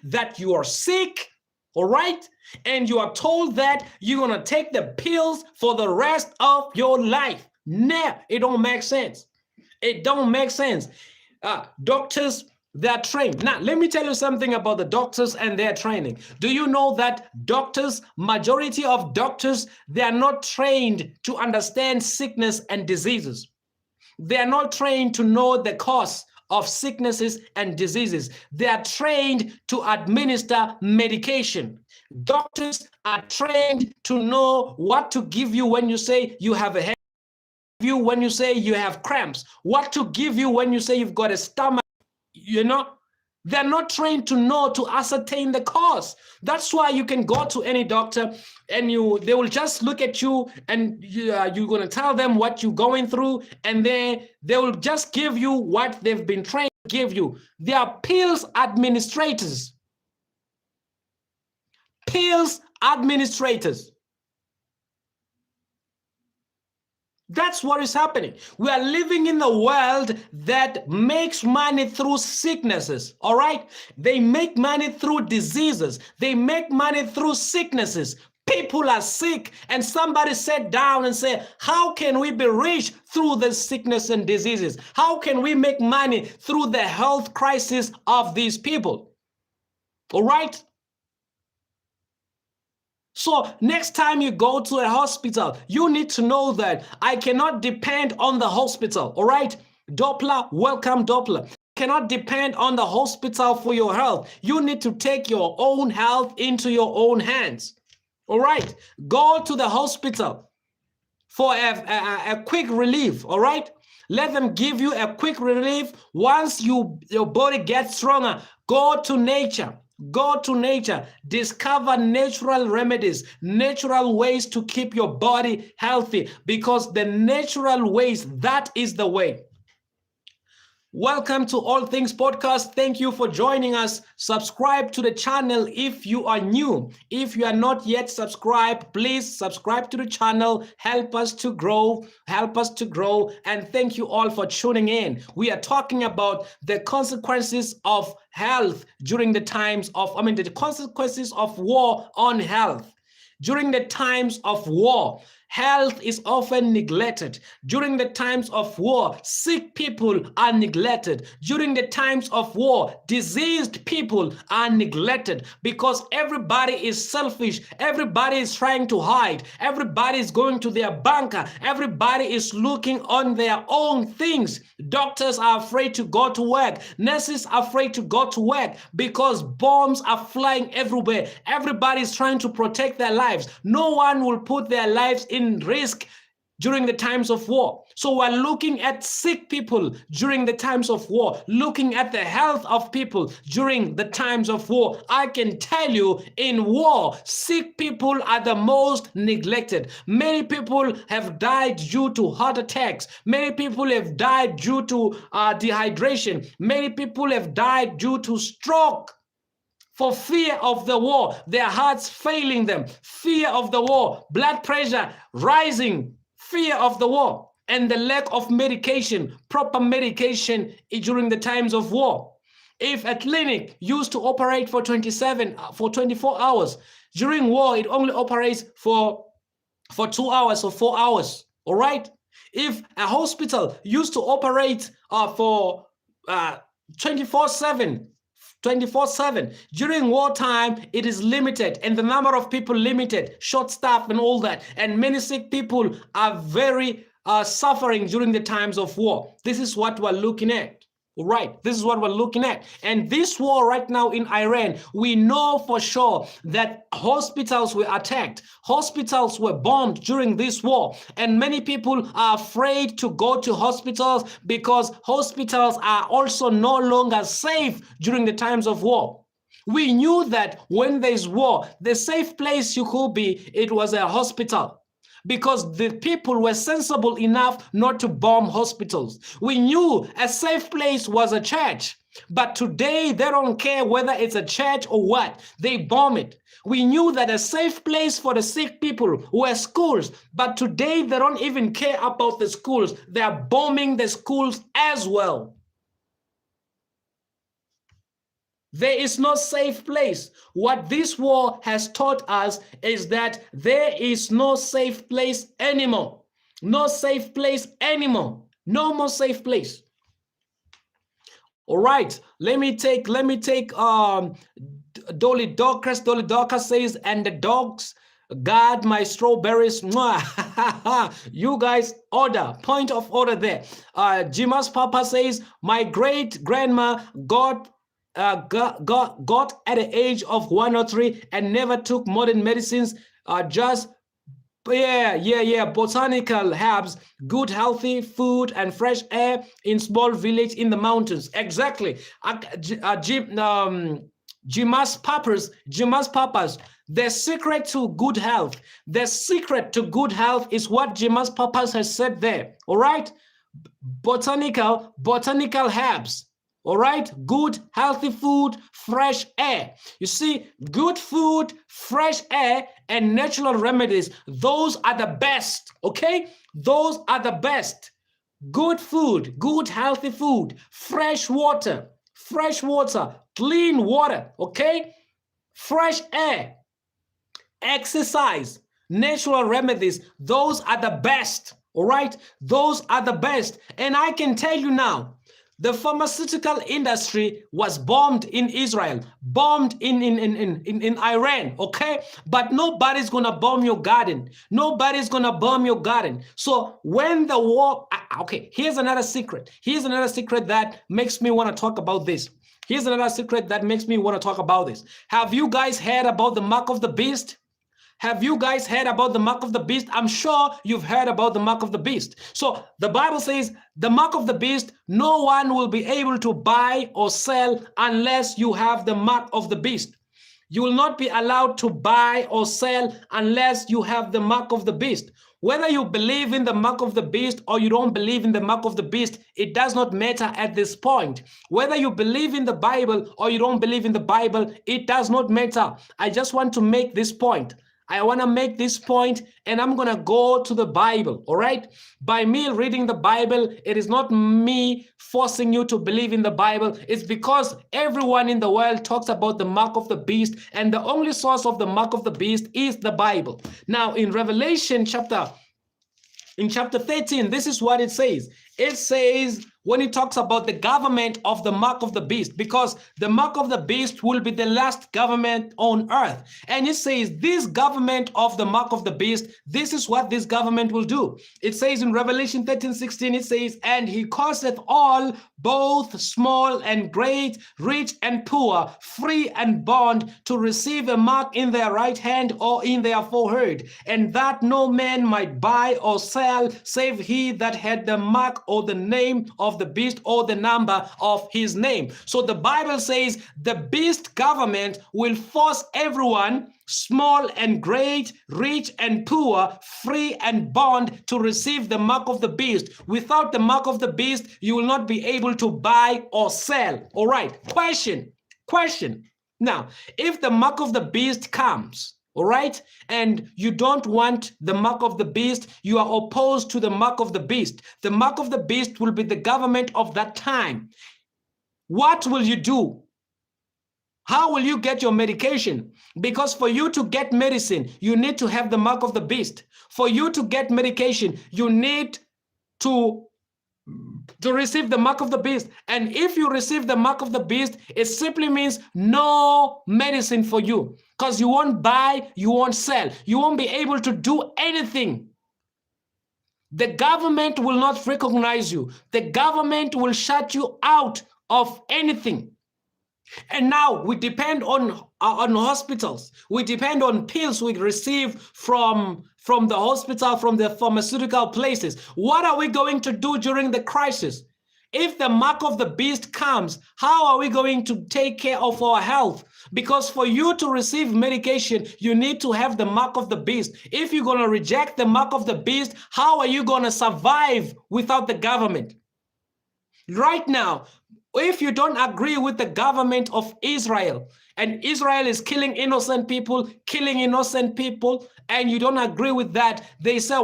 Speaker 1: that you are sick, all right, and you are told that you're gonna take the pills for the rest of your life. Nah, it don't make sense. It don't make sense. Doctors, they're trained. Now, let me tell you something about the doctors and their training. Do you know that majority of doctors, they are not trained to understand sickness and diseases? They are not trained to know the cause of sicknesses and diseases. They are trained to administer medication. Doctors are trained to know what to give you when you say you have a headache, you when you say you have cramps, what to give you when you say you've got a stomach, They're not trained to know, to ascertain the cause. That's why you can go to any doctor and they will just look at you and you're going to tell them what you're going through, and then they will just give you what they've been trained to give you. They are pills administrators. Pills administrators. That's what is happening. We are living in a world that makes money through sicknesses, all right? They make money through diseases. They make money through sicknesses. People are sick, and somebody sat down and said, how can we be rich through the sickness and diseases? How can we make money through the health crisis of these people? All right? So next time you go to a hospital, you need to know that I cannot depend on the hospital, all right? Doppler, welcome Doppler. Cannot depend on the hospital for your health. You need to take your own health into your own hands, all right? Go to the hospital for a quick relief, all right? Let them give you a quick relief. Once your body gets stronger, go to nature. Go to nature, discover natural remedies, natural ways to keep your body healthy, because the natural ways, that is the way. Welcome to All Things Podcast. Thank you for joining us. Subscribe to the channel if you are new. If you are not yet subscribed, please subscribe to the channel. Help us to grow. And thank you all for tuning in. We are talking about the consequences of health during the times of, the consequences of war on health. During the times of war, health is often neglected. During the times of war, sick people are neglected. During the times of war, diseased people are neglected, because everybody is selfish. Everybody is trying to hide. Everybody is going to their bunker. Everybody is looking on their own things. Doctors are afraid to go to work. Nurses are afraid to go to work because bombs are flying everywhere. Everybody is trying to protect their lives. No one will put their lives in risk during the times of war. So we're looking at sick people during the times of war, looking at the health of people during the times of war. I can tell you, in war, sick people are the most neglected. Many people have died due to heart attacks. Many people have died due to dehydration. Many people have died due to stroke. For fear of the war, their hearts failing them, fear of the war, blood pressure rising, fear of the war, and the lack of medication, proper medication during the times of war. If a clinic used to operate for 24 hours, during war it only operates for 2 hours or 4 hours, all right? If a hospital used to operate for 24/7, during wartime, it is limited, and the number of people limited, short staff and all that, and many sick people are very suffering during the times of war. This is what we're looking at. Right, this is what we're looking at. And this war right now in Iran, we know for sure that hospitals were attacked. Hospitals were bombed during this war. And many people are afraid to go to hospitals because hospitals are also no longer safe during the times of war. We knew that when there's war, the safe place you could be, it was a hospital, because the people were sensible enough not to bomb hospitals. We knew a safe place was a church, but today they don't care whether it's a church or what. They bomb it. We knew that a safe place for the sick people were schools, but today they don't even care about the schools. They are bombing the schools as well. There is no safe place. What this war has taught us is that there is no safe place anymore. No safe place anymore. No more safe place. All right, let me take Dolly Dorcas. Dolly Dorcas says, and the dogs guard my strawberries. You guys order, point of order there. Jima's Papa says, my great grandma got at the age of 103 and never took modern medicines, just botanical herbs, good healthy food and fresh air in small village in the mountains. Exactly. Jimas Papas, the secret to good health, is what Jimas Papas has said there. All right, botanical herbs. All right, good, healthy food, fresh air. You see, good food, fresh air, and natural remedies, those are the best, okay? Those are the best. Good food, good, healthy food, fresh water, clean water, okay? Fresh air, exercise, natural remedies, those are the best, all right? Those are the best. And I can tell you now, the pharmaceutical industry was bombed in Israel, bombed in Iran, okay? But nobody's gonna bomb your garden. Nobody's gonna bomb your garden. So when the war, okay, here's another secret. Here's another secret that makes me wanna talk about this. Here's another secret that makes me wanna talk about this. Have you guys heard about the mark of the beast? Have you guys heard about the mark of the beast? I'm sure you've heard about the mark of the beast. So the Bible says the mark of the beast, no one will be able to buy or sell unless you have the mark of the beast. You will not be allowed to buy or sell unless you have the mark of the beast. Whether you believe in the mark of the beast or you don't believe in the mark of the beast, it does not matter at this point. Whether you believe in the Bible or you don't believe in the Bible, it does not matter. I just want to make this point. I want to make this point, and I'm going to go to the Bible, all right? By me reading the Bible, it is not me forcing you to believe in the Bible. It's because everyone in the world talks about the mark of the beast, and the only source of the mark of the beast is the Bible. Now, in Revelation chapter 13, this is what it says. It says, when it talks about the government of the mark of the beast, because the mark of the beast will be the last government on earth. And it says, this government of the mark of the beast, this is what this government will do. It says in Revelation 13:16, it says, and he causeth all, both small and great, rich and poor, free and bond, to receive a mark in their right hand or in their forehead, and that no man might buy or sell, save he that had the mark or the name of the beast or the number of his name. So the Bible says the beast government will force everyone, small and great, rich and poor, free and bond, to receive the mark of the beast. Without the mark of the beast, you will not be able to buy or sell. All right, question. Now, if the mark of the beast comes, all right, and you don't want the mark of the beast, you are opposed to the mark of the beast. The mark of the beast will be the government of that time. What will you do? How will you get your medication? Because for you to get medicine, you need to have the mark of the beast. For you to get medication, you need to receive the mark of the beast. And if you receive the mark of the beast, it simply means no medicine for you, because you won't buy, you won't sell, you won't be able to do anything. The government will not recognize you. The government will shut you out of anything. And now we depend on hospitals. We depend on pills we receive from the hospital, from the pharmaceutical places. What are we going to do during the crisis? If the mark of the beast comes, how are we going to take care of our health? Because for you to receive medication, you need to have the mark of the beast. If you're going to reject the mark of the beast, how are you going to survive without the government? Right now, if you don't agree with the government of Israel, and Israel is killing innocent people, and you don't agree with that, they say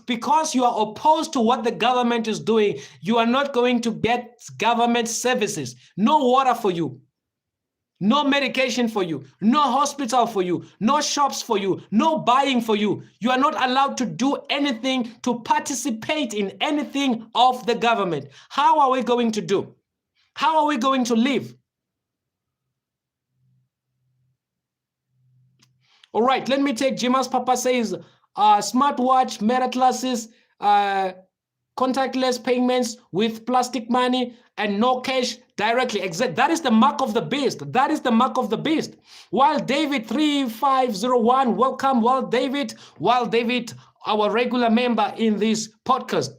Speaker 1: because you are opposed to what the government is doing, you are not going to get government services. No water for you, no medication for you, no hospital for you, no shops for you, no buying for you. You are not allowed to do anything, to participate in anything of the government. How are we going to do? How are we going to live? All right, let me take Jima's Papa says, smartwatch, meta classes, contactless payments with plastic money and no cash directly. Exact. That is the mark of the beast. That is the mark of the beast. While David 3501, welcome. While David, our regular member in this podcast.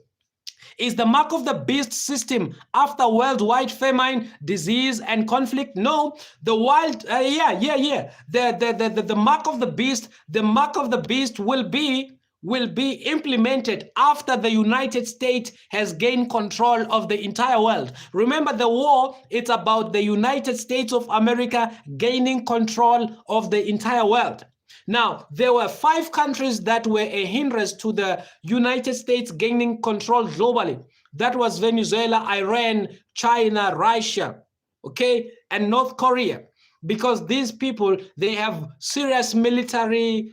Speaker 1: Is the mark of the beast system after worldwide famine, disease, and conflict? No, the wild, The mark of the beast, will be implemented after the United States has gained control of the entire world. Remember, the war, it's about the United States of America gaining control of the entire world. Now, there were 5 countries that were a hindrance to the United States gaining control globally. That was Venezuela, Iran, China, Russia, okay, and North Korea. Because these people, they have serious military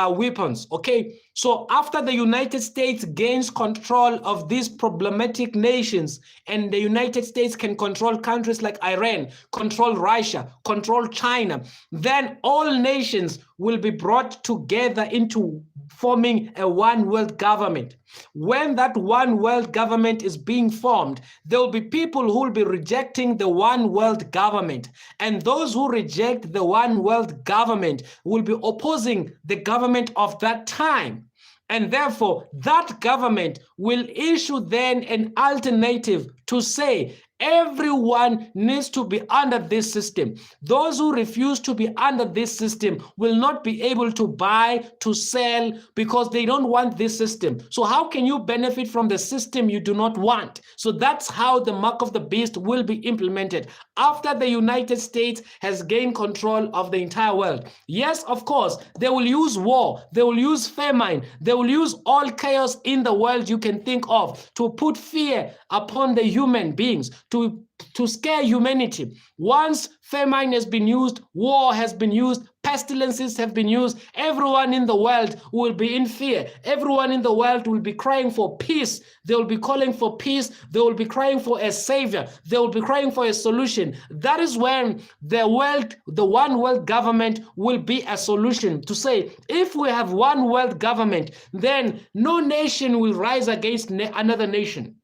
Speaker 1: weapons, okay? So after the United States gains control of these problematic nations, and the United States can control countries like Iran, control Russia, control China, then all nations will be brought together into forming a one world government. When that one world government is being formed, there will be people who will be rejecting the one world government. And those who reject the one world government will be opposing the government of that time. And therefore, that government will issue then an alternative to say, everyone needs to be under this system. Those who refuse to be under this system will not be able to buy, to sell, because they don't want this system. So how can you benefit from the system you do not want? So that's how the mark of the beast will be implemented after the United States has gained control of the entire world. Yes, of course, they will use war, they will use famine, they will use all chaos in the world you can think of to put fear upon the human beings, to scare humanity. Once famine has been used, war has been used, pestilences have been used, everyone in the world will be in fear. Everyone in the world will be crying for peace. They will be calling for peace. They will be crying for a savior. They will be crying for a solution. That is when the one world government will be a solution to say, if we have one world government, then no nation will rise against another nation.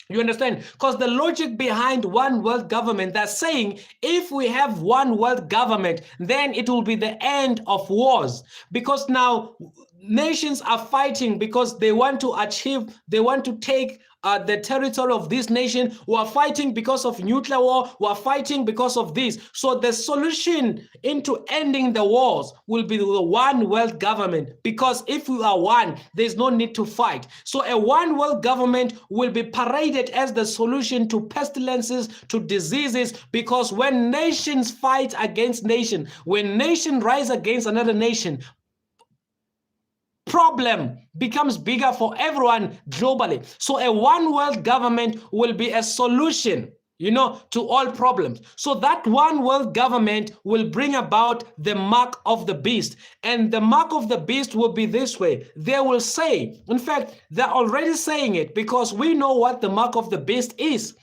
Speaker 1: You understand? Because the logic behind one world government, they're saying if we have one world government, then it will be the end of wars. Because now nations are fighting because they want to take the territory of this nation, who are fighting because of nuclear war, who are fighting because of this. So the solution into ending the wars will be the one world government, because if we are one, there's no need to fight. So a one world government will be paraded as the solution to pestilences, to diseases, because when nations fight against nation, when nation rise against another nation, problem becomes bigger for everyone globally. So a one world government will be a solution, to all problems. So that one world government will bring about the mark of the beast. And the mark of the beast will be this way. They will say, in fact, they're already saying it, because we know what the mark of the beast is.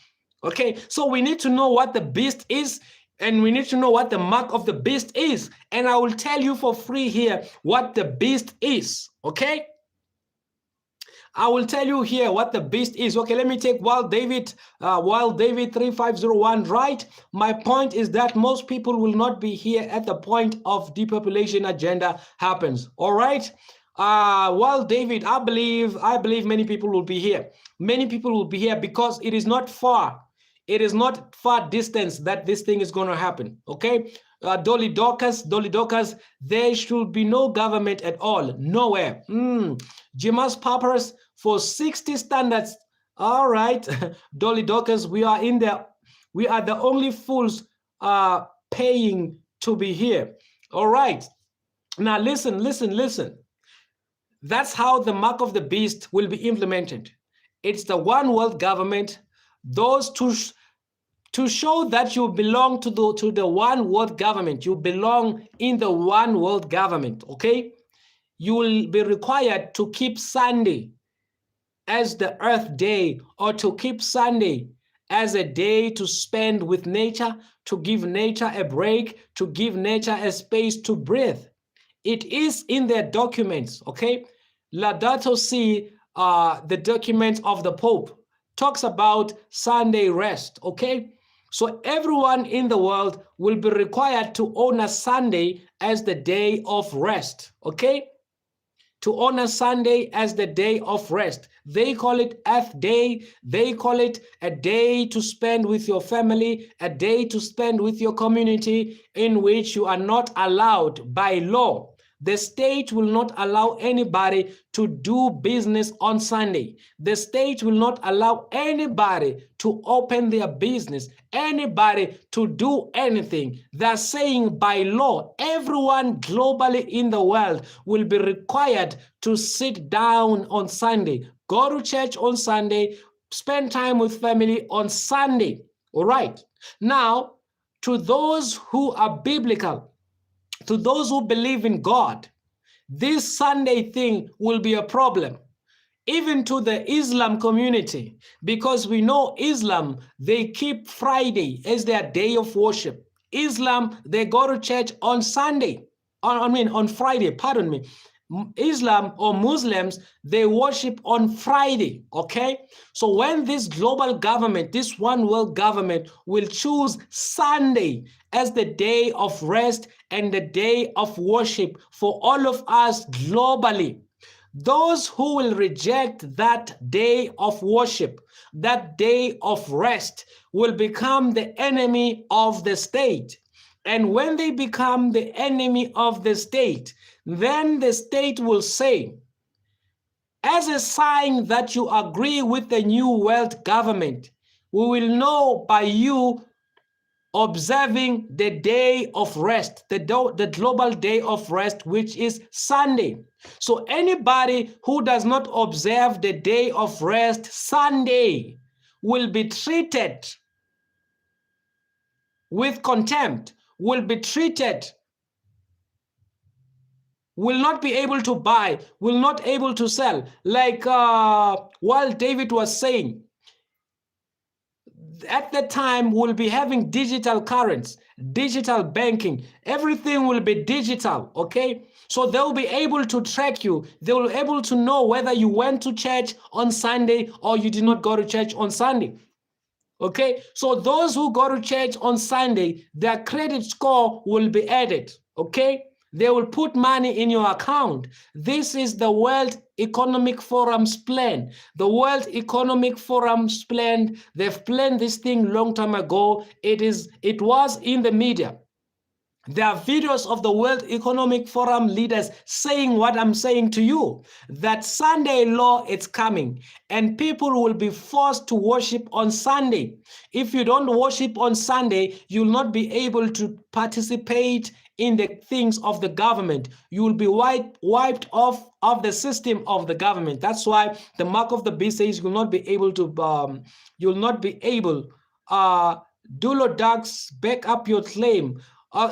Speaker 1: Okay, so we need to know what the beast is, and we need to know what the mark of the beast is. And I will tell you for free here what the beast is, okay? I will tell you here what the beast is. Okay, let me take Wild David 3501, right? My point is that most people will not be here at the point of depopulation agenda happens, all right? Well, David, I believe many people will be here. Many people will be here because it is not far. It is not far distance that this thing is going to happen. Okay, Dolly Docas, there should be no government at all, nowhere. Jimas Papyrus for 60 standards. All right, Dolly Docas, we are in there. We are the only fools paying to be here. All right. Now listen, listen, listen. That's how the mark of the beast will be implemented. It's the one world government. Those to show that you belong to the one world government. You belong in the one world government. Okay, you will be required to keep Sunday as the Earth Day, or to keep Sunday as a day to spend with nature, to give nature a break, to give nature a space to breathe. It is in their documents, okay? Laudato Si, the documents of the Pope, talks about Sunday rest, okay? So everyone in the world will be required to honor Sunday as the day of rest, okay? To honor Sunday as the day of rest. They call it Earth Day. They call it a day to spend with your family, a day to spend with your community, in which you are not allowed by law. The state will not allow anybody to do business on Sunday. The state will not allow anybody to open their business, anybody to do anything. They're saying by law, everyone globally in the world will be required to sit down on Sunday, go to church on Sunday, spend time with family on Sunday. All right. Now, to those who are biblical, to those who believe in God, this Sunday thing will be a problem. Even to the Islam community, because we know Islam, they keep Friday as their day of worship. Islam, they go to church on Sunday, on Friday, pardon me. Islam or Muslims, they worship on Friday, okay? So when this global government, this one world government will choose Sunday as the day of rest and the day of worship for all of us globally, those who will reject that day of worship, that day of rest, will become the enemy of the state. And when they become the enemy of the state, then the state will say, as a sign that you agree with the new world government, we will know by you observing the day of rest, the global day of rest, which is Sunday. So anybody who does not observe the day of rest, Sunday, will be treated with contempt, will be treated, will not be able to buy, will not able to sell. Like while David was saying, at the time we'll be having digital currents, digital banking, everything will be digital, okay? So they'll be able to track you. They will be able to know whether you went to church on Sunday or you did not go to church on Sunday. Okay, so those who go to church on Sunday, their credit score will be added. Okay, they will put money in your account. This is the World Economic Forum's plan. The World Economic Forum's plan, they've planned this thing long time ago. It was in the media. There are videos of the World Economic Forum leaders saying what I'm saying to you, that Sunday law is coming and people will be forced to worship on Sunday. If you don't worship on Sunday, you'll not be able to participate in the things of the government. You will be wiped off of the system of the government. That's why the mark of the beast says you'll not be able to, Dulo Ducks, back up your claim.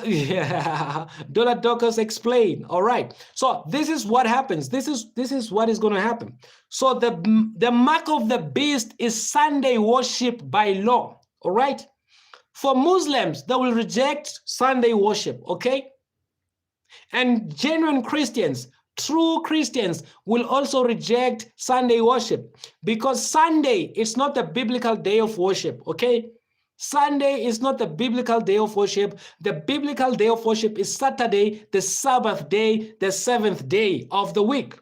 Speaker 1: Yeah, Dollar Dockers explain. All right. So this is what happens. This is what is going to happen. So the mark of the beast is Sunday worship by law. All right. For Muslims, they will reject Sunday worship. Okay. And genuine Christians, true Christians, will also reject Sunday worship, because Sunday is not the biblical day of worship. Okay. Sunday is not the biblical day of worship. The biblical day of worship is Saturday, the Sabbath day, the seventh day of the week.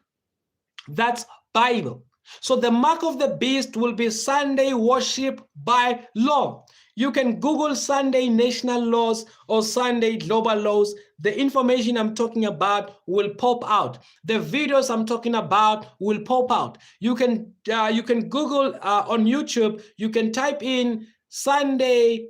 Speaker 1: That's Bible. So the mark of the beast will be Sunday worship by law. You can Google Sunday national laws or Sunday global laws. The information I'm talking about will pop out. The videos I'm talking about will pop out. You can Google on YouTube. You can type in Sunday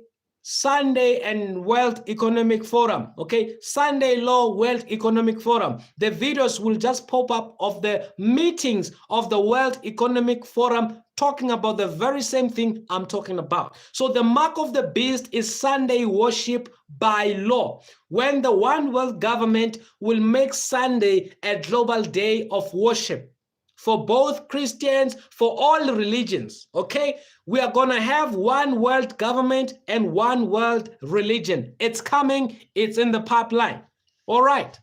Speaker 1: and World Economic Forum, okay? Sunday Law World Economic Forum. The videos will just pop up of the meetings of the World Economic Forum talking about the very same thing I'm talking about. So the mark of the beast is Sunday worship by law, when the one world government will make Sunday a global day of worship for both Christians, for all religions, okay? We are going to have one world government and one world religion. It's coming. It's in the pipeline. All right.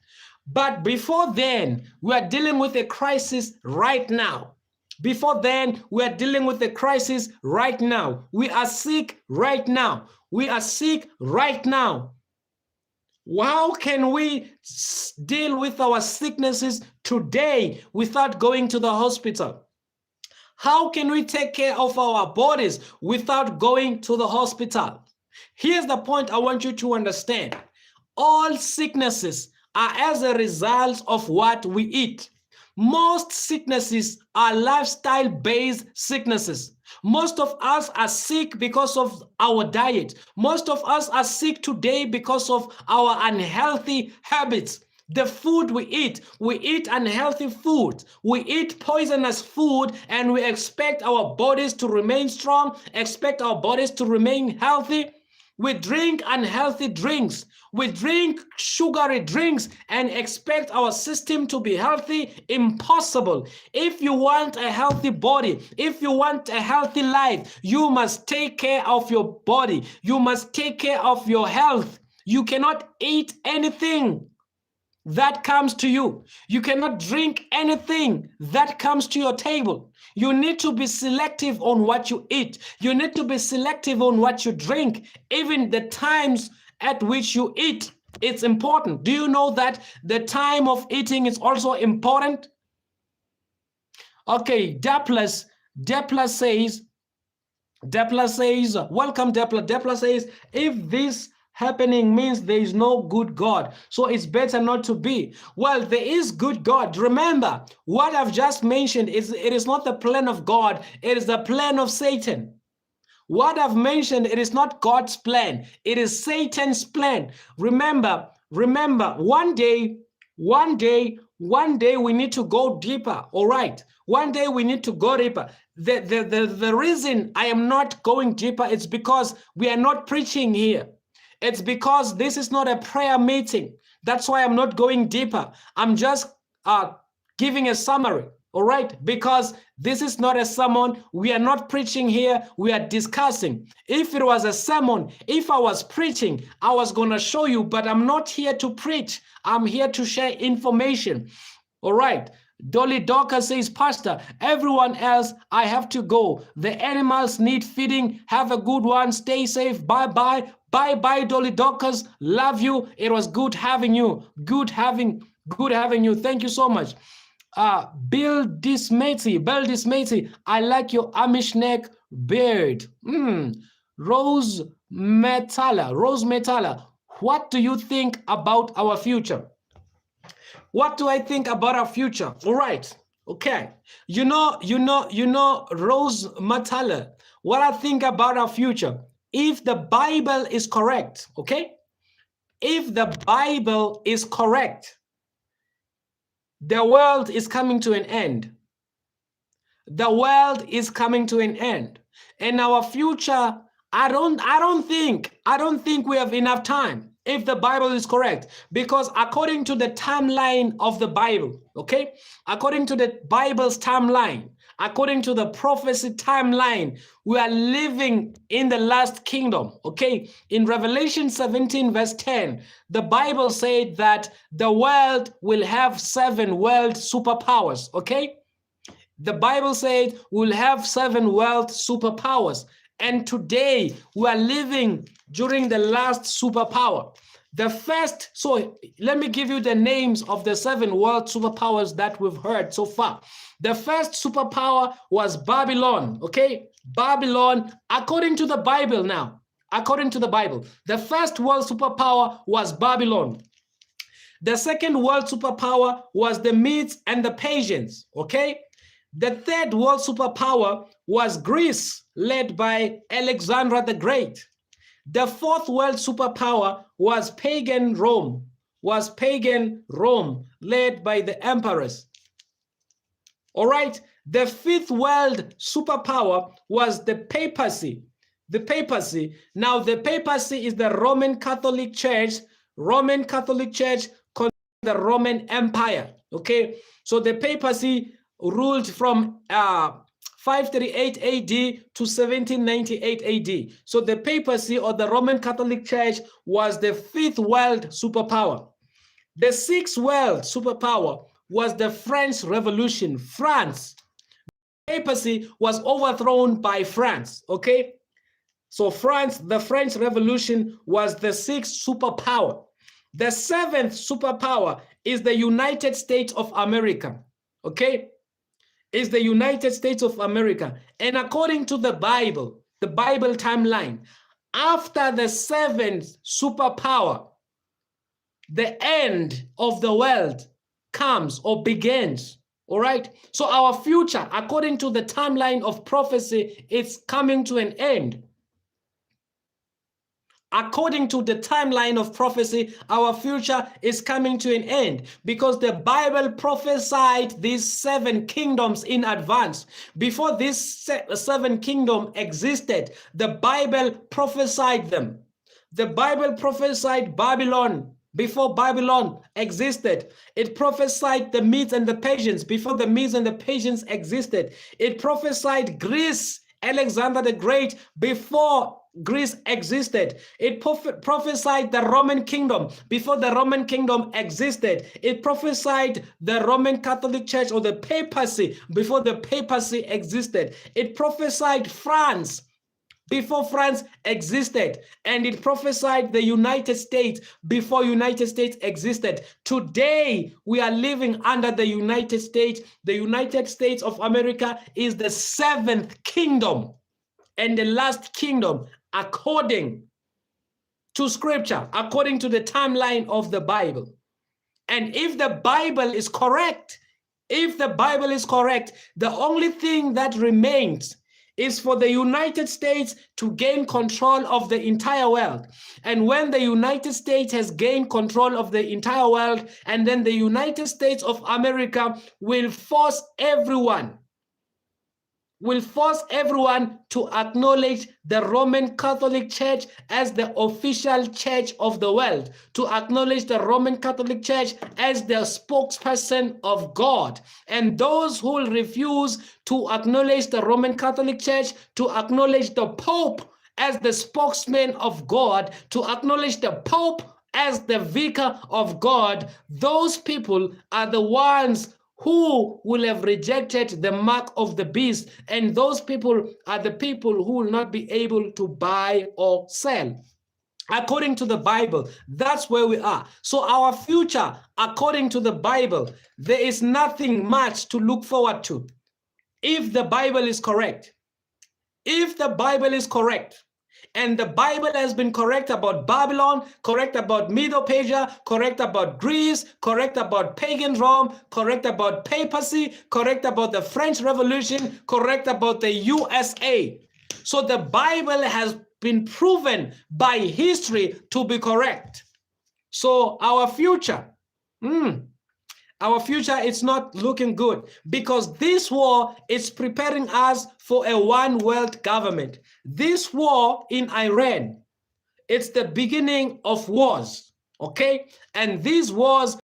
Speaker 1: But before then, we are dealing with a crisis right now. Before then, we are dealing with a crisis right now. We are sick right now. We are sick right now. How can we deal with our sicknesses today without going to the hospital? How can we take care of our bodies without going to the hospital? Here's the point I want you to understand. All sicknesses are as a result of what we eat. Most sicknesses are lifestyle-based sicknesses. Most of us are sick because of our diet. Most of us are sick today because of our unhealthy habits. The food we eat unhealthy food. We eat poisonous food and we expect our bodies to remain strong, expect our bodies to remain healthy. We drink unhealthy drinks. We drink sugary drinks and expect our system to be healthy. Impossible. If you want a healthy body, if you want a healthy life, you must take care of your body. You must take care of your health. You cannot eat anything that comes to you. You cannot drink anything that comes to your table. You need to be selective on what you eat. You need to be selective on what you drink. Even the times at which you eat, it's important. Do you know that the time of eating is also important? Okay, Depla says, welcome Depla. Depla says, if this happening means there is no good God, so it's better not to be. Well, there is good God. Remember, what I've just mentioned is it is not the plan of God, it is the plan of Satan. What I've mentioned, it is not God's plan, it is Satan's plan. Remember, one day we need to go deeper, all right? One day we need to go deeper. The reason I am not going deeper is because we are not preaching here. It's because this is not a prayer meeting. That's why I'm not going deeper. I'm just giving a summary, all right? Because this is not a sermon. We are not preaching here. We are discussing. If it was a sermon, if I was preaching, I was going to show you, but I'm not here to preach. I'm here to share information, all right? Dolly Docker says, Pastor, everyone else, I have to go. The animals need feeding. Have a good one. Stay safe. Bye-bye. Bye-bye, Dolly Dockers. Love you. It was good having you. Good having you. Thank you so much. Bill Dismatey, I like your Amish neck beard. Rose Metala, what do you think about our future? What do I think about our future? All right. Okay. You know, Rose Matala, what I think about our future. If the Bible is correct, okay? If the Bible is correct, the world is coming to an end. The world is coming to an end. And our future, I don't think we have enough time if the Bible is correct, because according to the timeline of the Bible, okay, according to the Bible's timeline, according to the prophecy timeline, we are living in the last kingdom, okay? In Revelation 17 verse 10, the Bible said that the world will have 7 world superpowers, okay? The Bible said we'll have 7 world superpowers. And today we are living during the last superpower. The first, so let me give you the names of the 7 world superpowers that we've heard so far. The first superpower was Babylon, okay? Babylon, according to the Bible now, according to the Bible, the first world superpower was Babylon. The second world superpower was the Medes and the Persians, okay? The third world superpower was Greece, led by Alexander the Great. The fourth world superpower was pagan Rome, led by the emperors. All right, the fifth world superpower was the papacy. The papacy. Now, the papacy is the Roman Catholic Church. Roman Catholic Church controls the Roman Empire. Okay, so the papacy ruled from 538 AD to 1798 AD. So the papacy, or the Roman Catholic Church, was the fifth world superpower. The sixth world superpower was the French Revolution. France. The papacy was overthrown by France, okay? So France, the French Revolution was the sixth superpower. The seventh superpower is the United States of America, okay? Is the United States of America. And according to the Bible timeline, after the seventh superpower, the end of the world comes or begins. All right. So our future, according to the timeline of prophecy, it's coming to an end. According to the timeline of prophecy, our future is coming to an end because the Bible prophesied these 7 kingdoms in advance. Before this 7 kingdoms existed, the Bible prophesied them. The Bible prophesied Babylon before Babylon existed. It prophesied the Medes and the Persians before the Medes and the Persians existed. It prophesied Greece, Alexander the Great, before Greece existed. It prophesied the Roman kingdom before the Roman kingdom existed. It prophesied the Roman Catholic Church, or the papacy, before the papacy existed. It prophesied France before France existed, and it prophesied the United States before United States existed. Today, we are living under the United States. The United States of America is the 7th kingdom and the last kingdom, according to scripture, according to the timeline of the Bible. And if the Bible is correct, the only thing that remains is for the United States to gain control of the entire world. And when the United States has gained control of the entire world, and then the United States of America will force everyone to acknowledge the Roman Catholic Church as the official church of the world, to acknowledge the Roman Catholic Church as the spokesperson of God. And those who will refuse to acknowledge the Roman Catholic Church, to acknowledge the Pope as the spokesman of God, to acknowledge the Pope as the vicar of God, those people are the ones who will have rejected the mark of the beast, and those people are the people who will not be able to buy or sell. According to the Bible, that's where we are. So our future, according to the Bible, there is nothing much to look forward to. If the Bible is correct, and the Bible has been correct about Babylon, correct about Medo-Persia, correct about Greece, correct about pagan Rome, correct about papacy, correct about the French Revolution, correct about the USA. So the Bible has been proven by history to be correct. So our future, is not looking good, because this war is preparing us for a one world government. This war in Iran, it's the beginning of wars, okay? And these wars are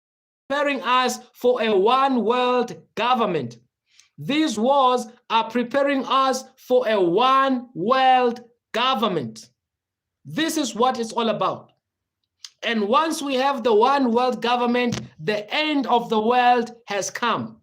Speaker 1: preparing us for a one world government. These wars are preparing us for a one world government. This is what it's all about. And once we have the one world government, the end of the world has come.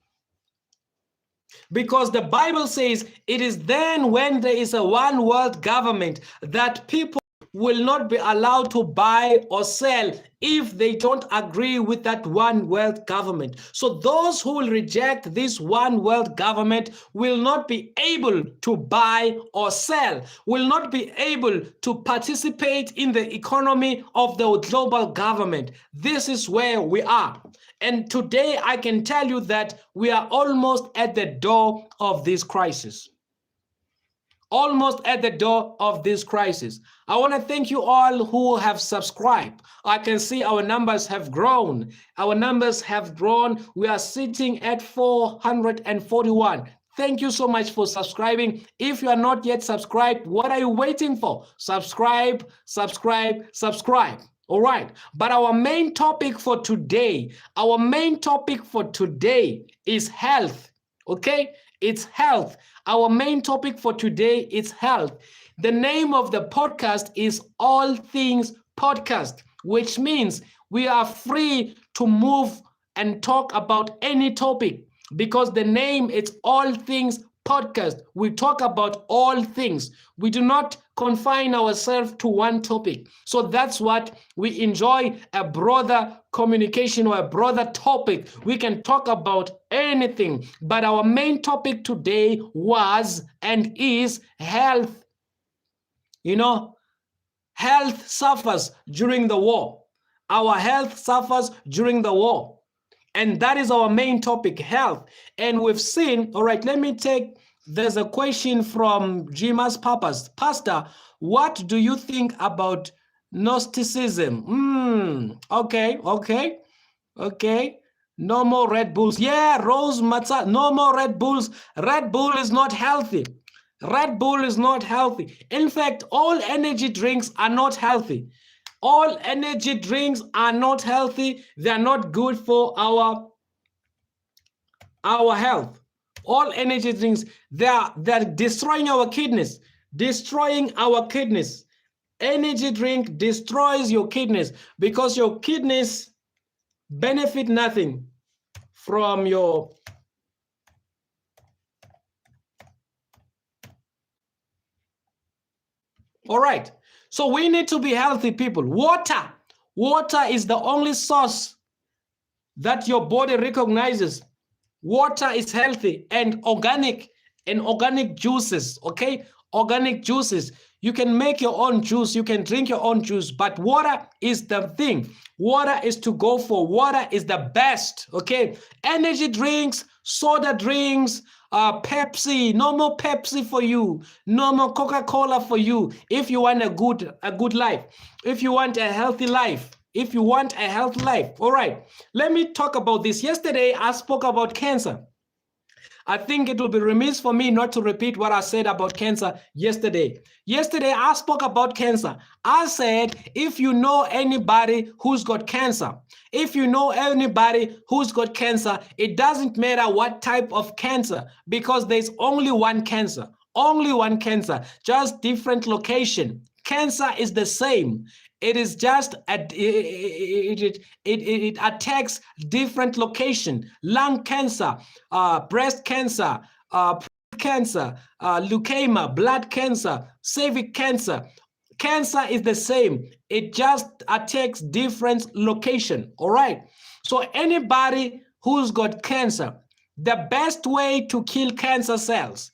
Speaker 1: Because the Bible says it is then when there is a one world government that people will not be allowed to buy or sell if they don't agree with that one world government. So those who will reject this one world government will not be able to buy or sell, will not be able to participate in the economy of the global government. This is where we are. And today I can tell you that we are almost at the door of this crisis. Almost at the door of this crisis. I want to thank you all who have subscribed. I can see our numbers have grown. Our numbers have grown. We are sitting at 441. Thank you so much for subscribing. If you are not yet subscribed, what are you waiting for? Subscribe, subscribe, subscribe. All right. But our main topic for today, is health. Okay? It's health. Our main topic for today is health. The name of the podcast is All Things Podcast, which means we are free to move and talk about any topic because the name is All Things Podcast. We talk about all things. We do not confine ourselves to one topic. So that's what we enjoy, a broader communication or a broader topic. We can talk about anything, but our main topic today was and is health. You know, health suffers during the war. Our health suffers during the war. And that is our main topic, health. And we've seen, all right, there's a question from Jima's Papas. Pastor, what do you think about Gnosticism? Okay. No more Red Bulls. Yeah, Rose Matza, no more Red Bulls. Red Bull is not healthy. Red Bull is not healthy. In fact, all energy drinks are not healthy. All energy drinks are not healthy. They're not good for our health. All energy drinks, they're destroying our kidneys. Energy drink destroys your kidneys because your kidneys benefit nothing from your all right. So we need to be healthy, people. Water is the only source that your body recognizes. Water is healthy and organic juices, okay? Organic juices. You can make your own juice. You can drink your own juice, but water is the thing. Water is to go for. Water is the best, okay? Energy drinks, soda drinks, Pepsi, no more Pepsi for you. No more Coca-Cola for you. If you want a good life, if you want a healthy life, all right, let me talk about this. Yesterday, I spoke about cancer. I think it will be remiss for me not to repeat what I said about cancer yesterday. Yesterday, I spoke about cancer. I said, if you know anybody who's got cancer, it doesn't matter what type of cancer, because there's only one cancer, just different location. Cancer is the same. It is just it attacks different location. Lung cancer, breast cancer, cancer, leukemia, blood cancer, cervical cancer. Cancer is the same. It just attacks different location. All right. So anybody who's got cancer, the best way to kill cancer cells,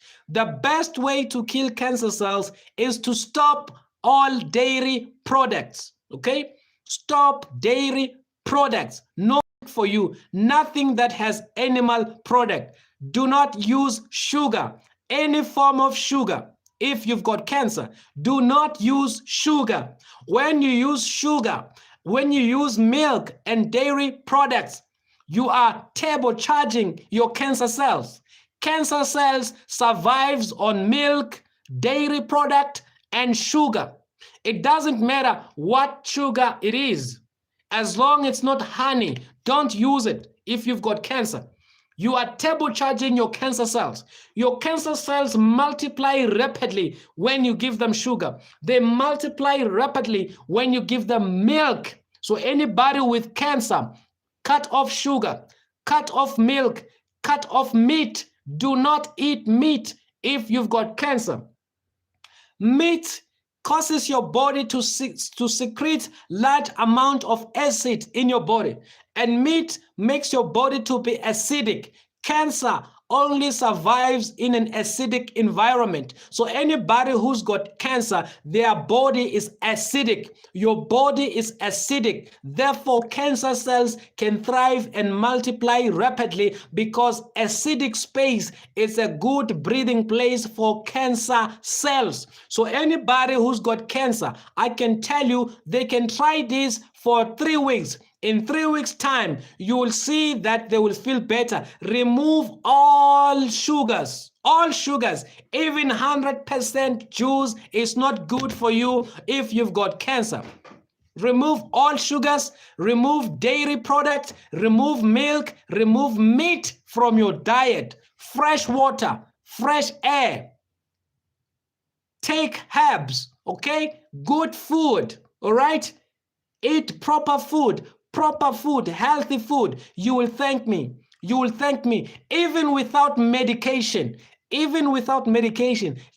Speaker 1: is to stop all dairy products. Okay, stop dairy products. No for you. Nothing that has animal product. Do not use sugar, any form of sugar. If you've got cancer, do not use sugar. When you use sugar, when you use milk and dairy products, you are turbocharging your cancer cells. Cancer cells survives on milk, dairy product, and sugar. It doesn't matter what sugar it is. As long as it's not honey, don't use it if you've got cancer. You are turbocharging your cancer cells. Your cancer cells multiply rapidly when you give them sugar. They multiply rapidly when you give them milk. So anybody with cancer, cut off sugar, cut off milk, cut off meat, Do not eat meat if you've got cancer. Meat causes your body to secrete large amount of acid in your body, and meat makes your body to be acidic. Cancer only survives in an acidic environment. So anybody who's got cancer, their body is acidic. Your body is acidic. Therefore, cancer cells can thrive and multiply rapidly because acidic space is a good breathing place for cancer cells. So anybody who's got cancer, I can tell you they can try this for 3 weeks. In 3 weeks' time, you will see that they will feel better. Remove all sugars, even 100% juice is not good for you if you've got cancer. Remove all sugars, remove dairy products, remove milk, remove meat from your diet, fresh water, fresh air. Take herbs, okay? Good food, all right? Eat proper food, healthy food. You will thank me. You will thank me. Even without medication,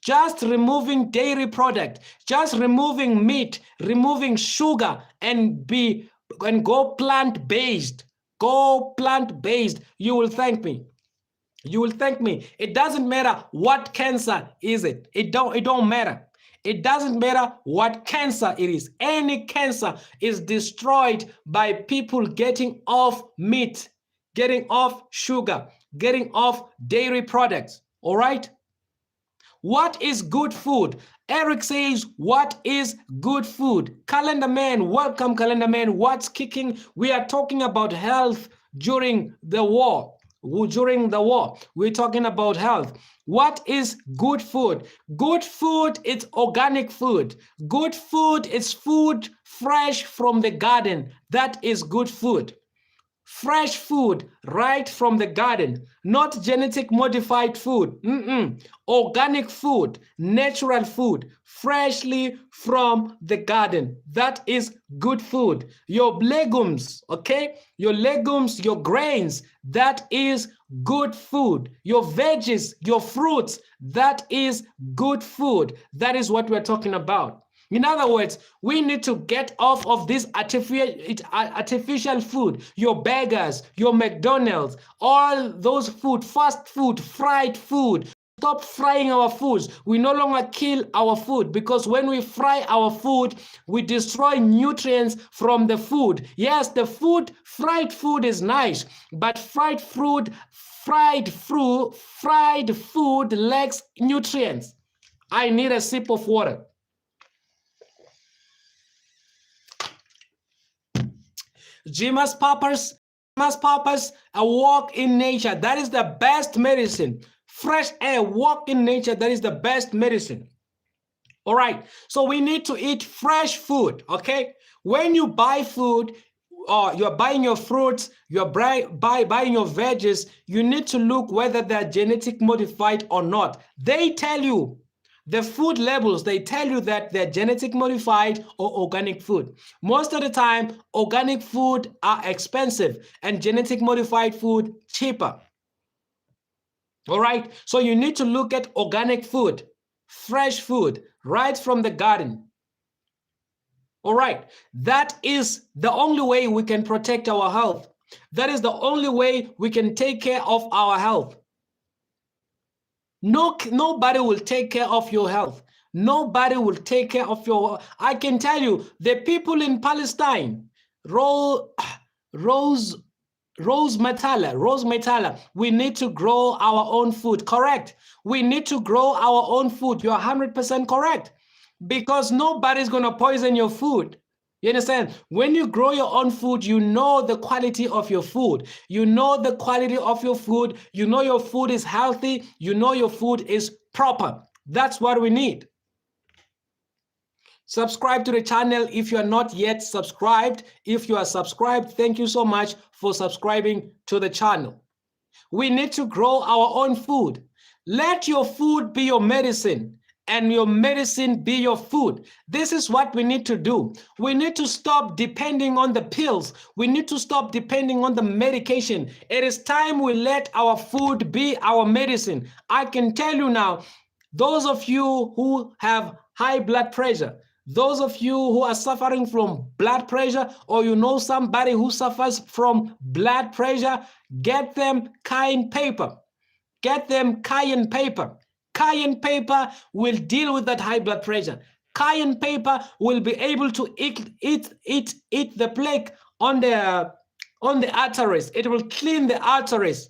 Speaker 1: just removing dairy product, just removing meat, removing sugar, and go plant-based. Go plant-based. You will thank me. You will thank me. It doesn't matter what cancer is it. It don't matter. It doesn't matter what cancer it is. Any cancer is destroyed by people getting off meat, getting off sugar, getting off dairy products. All right? What is good food? Eric says, what is good food? Calendar Man, welcome, Calendar Man. What's kicking? We are talking about health during the war. We're talking about health. What is good food? Good food is organic food. Good food is food fresh from the garden. That is good food. Fresh food right from the garden, not genetic modified food. Organic food, natural food, freshly from the garden. That is good food. Your legumes, okay? Your legumes, your grains, that is good food. Your veggies, your fruits, that is good food. That is what we're talking about. In other words, we need to get off of this artificial food, your burgers, your McDonald's, all those food, fast food, fried food. Stop frying our foods. We no longer kill our food, because when we fry our food, we destroy nutrients from the food. Yes, the food, fried food is nice, but fried food lacks nutrients. I need a sip of water. Jima's purpose, a walk in nature. That is the best medicine. Fresh air, walk in nature. That is the best medicine. All right. So we need to eat fresh food. Okay. When you buy food, or you're buying your fruits, you're buying your veggies, you need to look whether they're genetic modified or not. They tell you. The food labels, they tell you that they're genetic modified or organic food. Most of the time, organic food are expensive and genetic modified food cheaper. All right, so you need to look at organic food, fresh food, right from the garden. All right, that is the only way we can protect our health. That is the only way we can take care of our health. Nobody will take care of your health. Nobody will take care of your... I can tell you, the people in Palestine, Rose Metala, we need to grow our own food. Correct. We need to grow our own food. You're 100% correct. Because nobody's going to poison your food. You understand? When you grow your own food, you know the quality of your food. You know the quality of your food. You know your food is healthy. You know your food is proper. That's what we need. Subscribe to the channel if you are not yet subscribed. If you are subscribed, thank you so much for subscribing to the channel. We need to grow our own food. Let your food be your medicine. and your medicine be your food. This is what we need to do. We need to stop depending on the pills. We need to stop depending on the medication. It is time we let our food be our medicine. I can tell you now, those of you who have high blood pressure, those of you who are suffering from blood pressure, or you know somebody who suffers from blood pressure, get them cayenne paper. Get them cayenne paper. Cayenne paper will deal with that high blood pressure. Cayenne paper will be able to eat the plaque on the arteries. It will clean the arteries,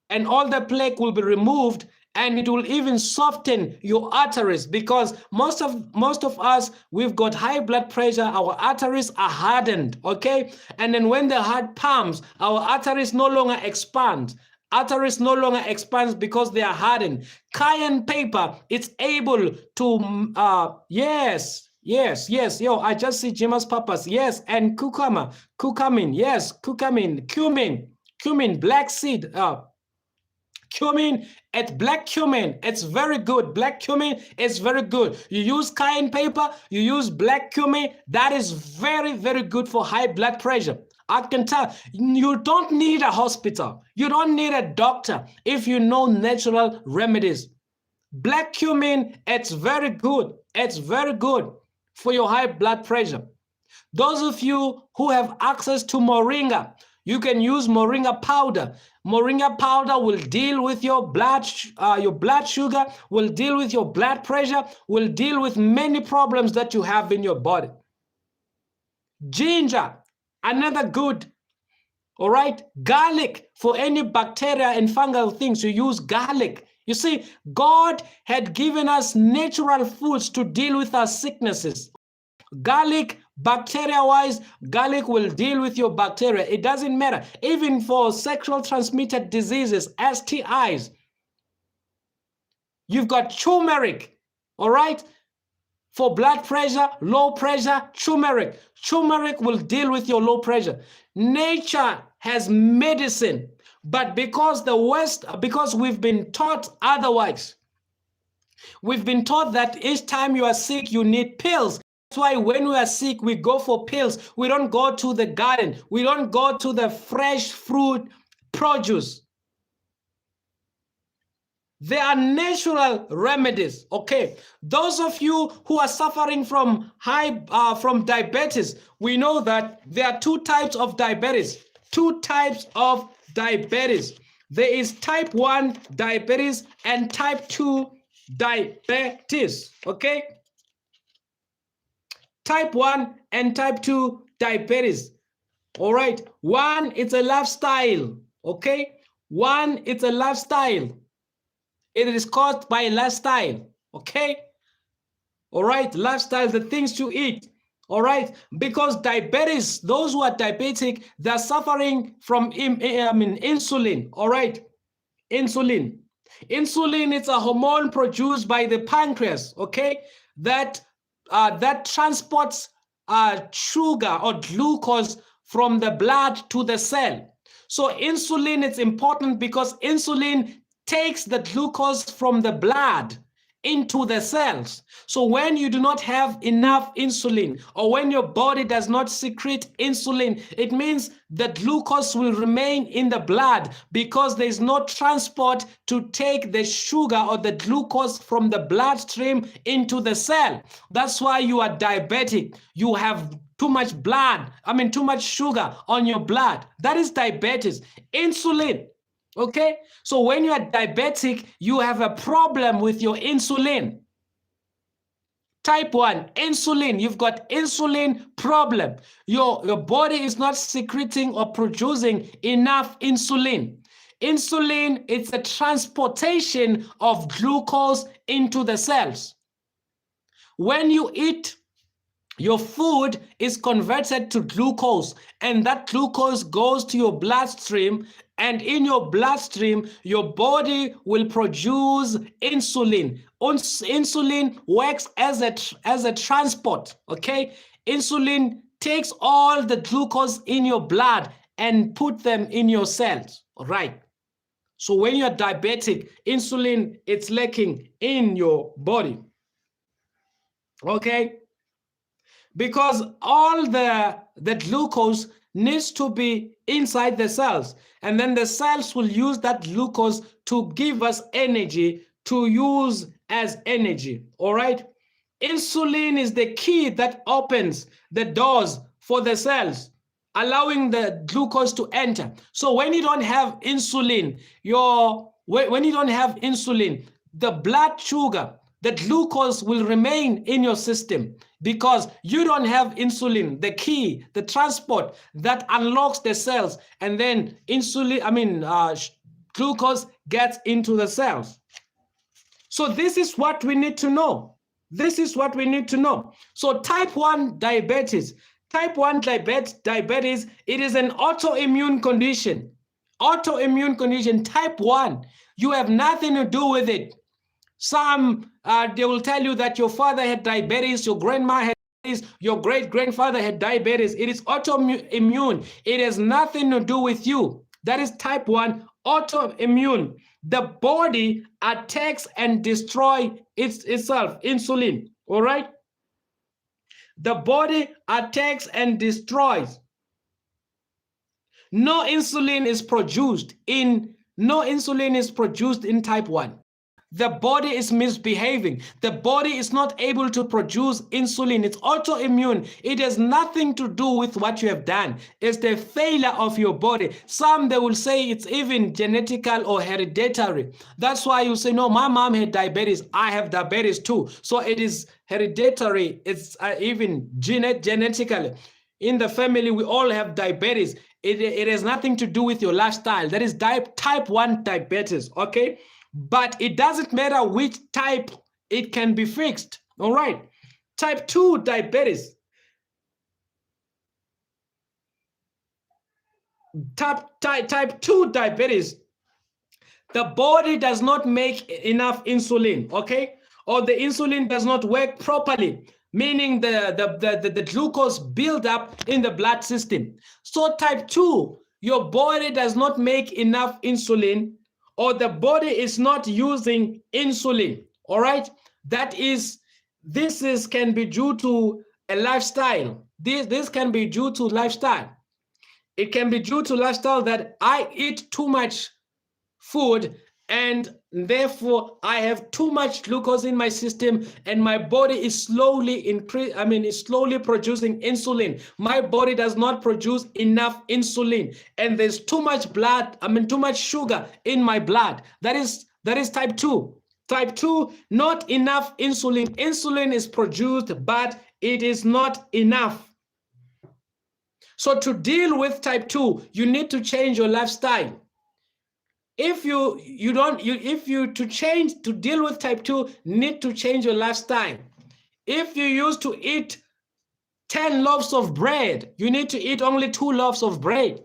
Speaker 1: and all the plaque will be removed, and it will even soften your arteries, because most of us, we've got high blood pressure, our arteries are hardened, okay? And then when the heart pumps, our arteries no longer expand. Arteries no longer expand because they are hardened. Cayenne paper, it's able to yes, yo, I just see Jima's papas, yes, and curcumin, yes, cumin, black seed, cumin, it's black cumin, it's very good. Black cumin is very good. You use cayenne paper, you use black cumin, that is very, very good for high blood pressure. I can tell you don't need a hospital, you don't need a doctor if you know natural remedies. Black cumin, it's very good. It's very good for your high blood pressure. Those of you who have access to moringa, you can use moringa powder. Moringa powder will deal with your blood sugar, will deal with your blood pressure, will deal with many problems that you have in your body. Ginger, another good. All right, garlic, for any bacteria and fungal things, you use garlic. You see, God had given us natural foods to deal with our sicknesses. Garlic, bacteria-wise, garlic will deal with your bacteria. It doesn't matter. Even for sexual transmitted diseases, STIs, you've got turmeric, all right? For blood pressure, low pressure, turmeric. Turmeric will deal with your low pressure. Nature has medicine, but because we've been taught otherwise, we've been taught that each time you are sick, you need pills. That's why when we are sick, we go for pills. We don't go to the garden. We don't go to the fresh fruit produce. There are natural remedies, okay? Those of you who are suffering from diabetes, we know that there are two types of diabetes. Two types of diabetes. There is type 1 diabetes and type 2 diabetes, okay? Type 1 and type 2 diabetes. All right, one, it's a lifestyle, okay? One, it's a lifestyle. It is caused by lifestyle, okay? All right, lifestyle, the things you eat, all right? Because diabetes, those who are diabetic, they're suffering from insulin, all right? Insulin. Insulin is a hormone produced by the pancreas, okay? That transports sugar or glucose from the blood to the cell. So insulin is important because insulin takes the glucose from the blood into the cells. So when you do not have enough insulin, or when your body does not secrete insulin, it means the glucose will remain in the blood because there is no transport to take the sugar or the glucose from the bloodstream into the cell. That's why you are diabetic. You have too much too much sugar on your blood. That is diabetes. Insulin. Okay, so when you are diabetic, you have a problem with your insulin. Type 1, insulin, you've got insulin problem. Your body is not secreting or producing enough insulin. Insulin, it's a transportation of glucose into the cells. When you eat, your food is converted to glucose, and that glucose goes to your bloodstream, and in your bloodstream, your body will produce insulin. Insulin works as a transport, okay? Insulin takes all the glucose in your blood and put them in your cells, all right? So when you're diabetic, insulin, it's lacking in your body. Okay? Because all the glucose needs to be inside the cells, and then the cells will use that glucose to give us energy to use as energy. All right? Insulin is the key that opens the doors for the cells, allowing the glucose to enter. So when you don't have insulin, when you don't have insulin, the blood sugar, the glucose will remain in your system because you don't have insulin, the key, the transport that unlocks the cells, and then glucose gets into the cells. So this is what we need to know. This is what we need to know. So type 1 diabetes. Type 1 diabetes, it is an autoimmune condition. Autoimmune condition, type 1. You have nothing to do with it. Some, they will tell you that your father had diabetes, your grandma had diabetes, your great-grandfather had diabetes. It is autoimmune. It has nothing to do with you. That is type 1, autoimmune. The body attacks and destroys itself, insulin, all right? The body attacks and destroys. No insulin is produced in type 1. The body is misbehaving. The body is not able to produce insulin. It's autoimmune. It has nothing to do with what you have done. It's the failure of your body. Some, they will say it's even genetical or hereditary. That's why you say, no, my mom had diabetes. I have diabetes too. So it is hereditary. It's even genetically. In the family, we all have diabetes. It has nothing to do with your lifestyle. That is type 1 diabetes, okay? But it doesn't matter which type, it can be fixed. All right. Type 2 diabetes. Type 2 diabetes. The body does not make enough insulin, okay? Or the insulin does not work properly, meaning the glucose build up in the blood system. So type 2, your body does not make enough insulin, or the body is not using insulin, all right? This can be due to a lifestyle. This can be due to lifestyle. It can be due to lifestyle that I eat too much food and therefore I have too much glucose in my system and my body is slowly producing insulin. My body does not produce enough insulin and there's too much too much sugar in my blood. That is type 2. Type 2, not enough insulin. Insulin is produced, but it is not enough. So to deal with type 2, you need to change your lifestyle. If to deal with type 2, need to change your lifestyle. If you used to eat 10 loaves of bread, you need to eat only 2 loaves of bread,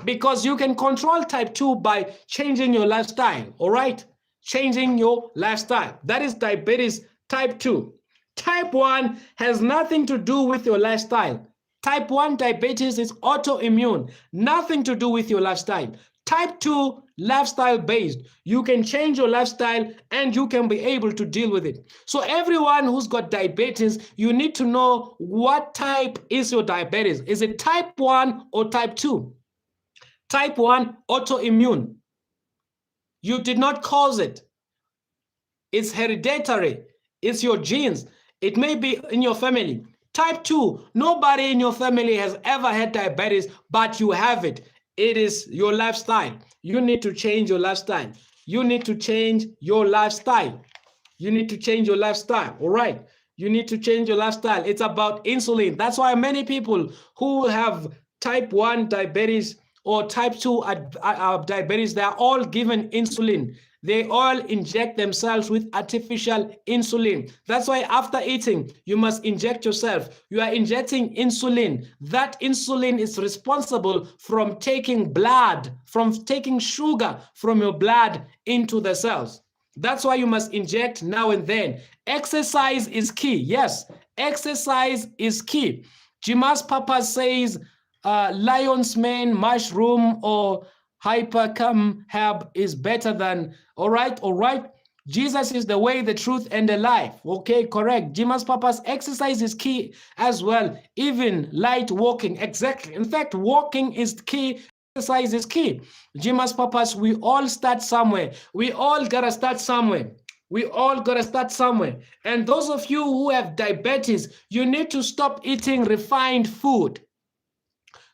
Speaker 1: because you can control type 2 by changing your lifestyle, all right? Changing your lifestyle. That is diabetes type 2. Type 1 has nothing to do with your lifestyle. Type 1 diabetes is autoimmune, nothing to do with your lifestyle. Type 2, lifestyle based. You can change your lifestyle and you can be able to deal with it. So everyone who's got diabetes, you need to know what type is your diabetes. Is it type 1 or type 2? Type 1, autoimmune. You did not cause it. It's hereditary. It's your genes. It may be in your family. Type 2, nobody in your family has ever had diabetes, but you have it. It is your lifestyle. You need to change your lifestyle. You need to change your lifestyle. You need to change your lifestyle. All right. You need to change your lifestyle. It's about insulin. That's why many people who have type 1 diabetes or type 2 diabetes, they are all given insulin. They all inject themselves with artificial insulin. That's why after eating, you must inject yourself. You are injecting insulin. That insulin is responsible from taking sugar from your blood into the cells. That's why you must inject now and then. Exercise is key. Yes, exercise is key. Jimas Papa says lion's mane, mushroom, or Hypercam help is better than, all right, all right. Jesus is the way, the truth, and the life. Okay, correct. Jima's purpose, exercise is key as well. Even light walking, exactly. In fact, walking is key. Exercise is key. Jima's purpose, we all start somewhere. We all gotta start somewhere. We all gotta start somewhere. And those of you who have diabetes, you need to stop eating refined food.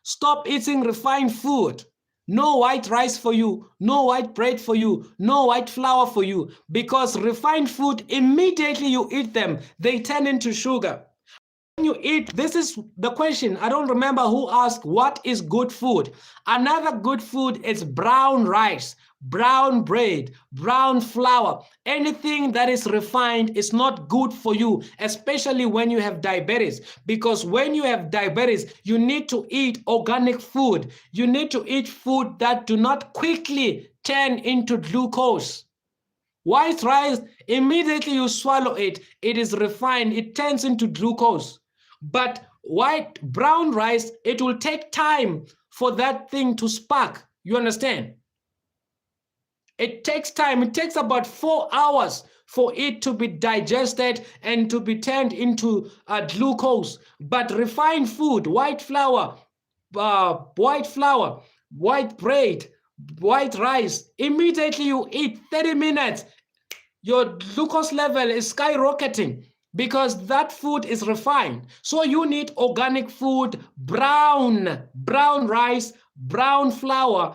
Speaker 1: Stop eating refined food. No white rice for you, no white bread for you, no white flour for you, because refined food, immediately you eat them, they turn into sugar. When you eat, this is the question. I don't remember who asked, what is good food? Another good food is brown rice, brown bread, brown flour. Anything that is refined is not good for you, especially when you have diabetes. Because when you have diabetes, you need to eat organic food. You need to eat food that do not quickly turn into glucose. White rice, immediately you swallow it, it is refined, it turns into glucose. But brown rice, it will take time for that thing to spark. You understand? It takes time. It takes about 4 hours for it to be digested and to be turned into glucose. But refined food, white flour, white bread, white rice, immediately you eat 30 minutes, your glucose level is skyrocketing because that food is refined. So you need organic food, brown rice, brown flour,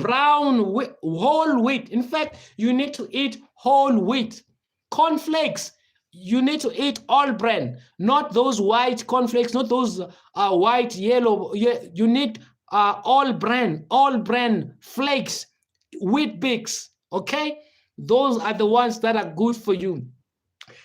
Speaker 1: whole wheat. In fact, you need to eat whole wheat. Cornflakes, you need to eat all bran, not those white cornflakes, not those white, yellow. You need all bran flakes, wheat bix, okay? Those are the ones that are good for you.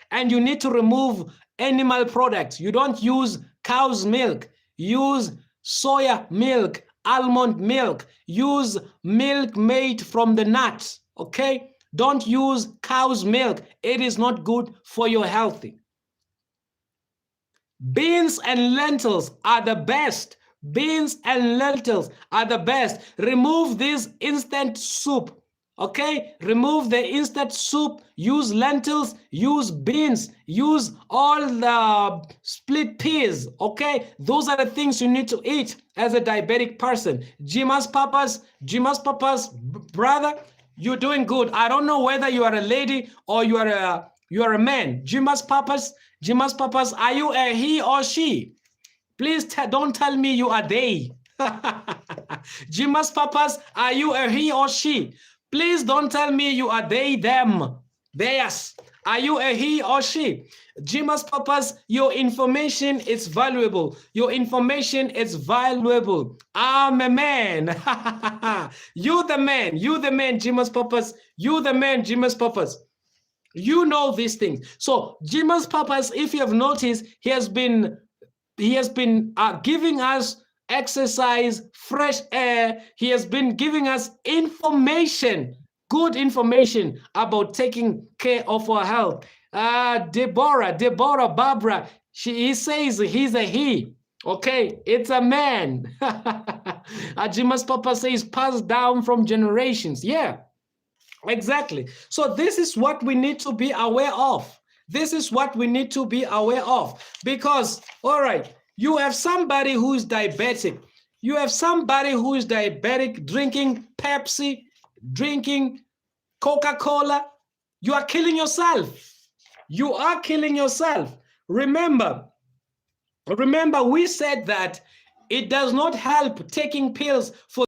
Speaker 1: And you need to remove animal products. You don't use cow's milk. Use soya milk, almond milk. Use milk made from the nuts, okay? Don't use cow's milk. It is not good for your health. Beans and lentils are the best. Beans and lentils are the best. Remove this instant soup. Okay, remove the instant soup, use lentils, use beans, use all the split peas. Okay, those are the things you need to eat as a diabetic person. Jima's papas, brother, you're doing good. I don't know whether you are a lady or you are a man. Jima's papas, are you a he or she? Please don't tell me you are they. Jima's papas, are you a he or she? Please don't tell me you are they, them, theirs. Are you a he or she? Jima's purpose, your information is valuable. Your information is valuable. I'm a man. You the man, Jima's purpose. You the man, Jima's purpose. You know these things. So Jima's purpose, if you have noticed, he has been giving us exercise, fresh air. He has been giving us information, good information about taking care of our health. Deborah, Barbara, he says he's a he. Okay, it's a man. Jima's papa says passed down from generations. Yeah, exactly. So this is what we need to be aware of. This is what we need to be aware of. Because, all right, you have somebody who is diabetic. You have somebody who is diabetic drinking Pepsi, drinking Coca-Cola. You are killing yourself. You are killing yourself. Remember, we said that it does not help taking pills for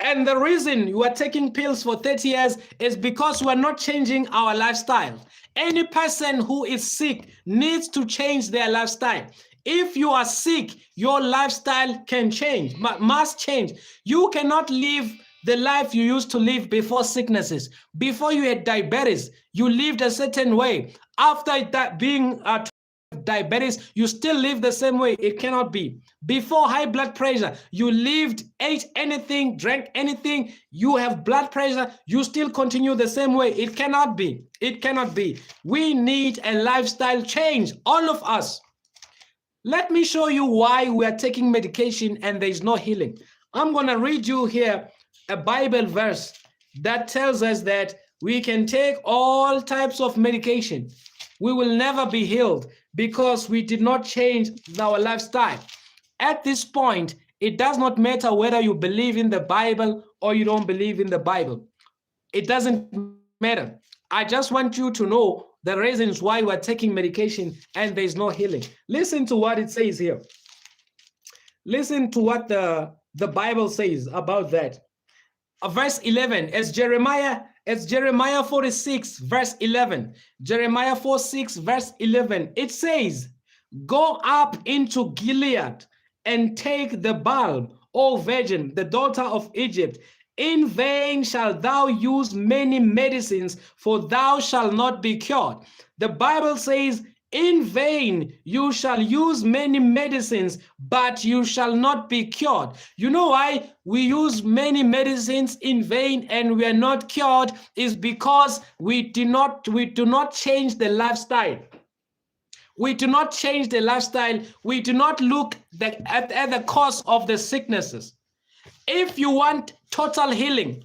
Speaker 1: and the reason you are taking pills for 30 years is because we're not changing our lifestyle. Any person who is sick needs to change their lifestyle. If you are sick, your lifestyle can change, must change. You cannot live the life you used to live before sicknesses. Before you had diabetes, you lived a certain way. After that being diabetes, you still live the same way. It cannot be. Before high blood pressure, you lived, ate anything, drank anything, you have blood pressure, you still continue the same way. It cannot be. It cannot be. We need a lifestyle change, all of us. Let me show you why we are taking medication and there is no healing. I'm going to read you here a Bible verse that tells us that we can take all types of medication. We will never be healed because we did not change our lifestyle. At this point, it does not matter whether you believe in the Bible or you don't believe in the Bible. It doesn't matter. I just want you to know the reasons why we're taking medication and there's no healing. Listen to what it says here. Listen to what the Bible says about that. Verse 11, as Jeremiah 46, verse 11. Jeremiah 46, verse 11. It says, "Go up into Gilead and take the balm, O virgin, the daughter of Egypt. In vain shalt thou use many medicines, for thou shalt not be cured." The Bible says, in vain you shall use many medicines, but you shall not be cured. You know why we use many medicines in vain and we are not cured? Is because we do not change the lifestyle. We do not change the lifestyle. We do not look at the cause of the sicknesses. If you want total healing,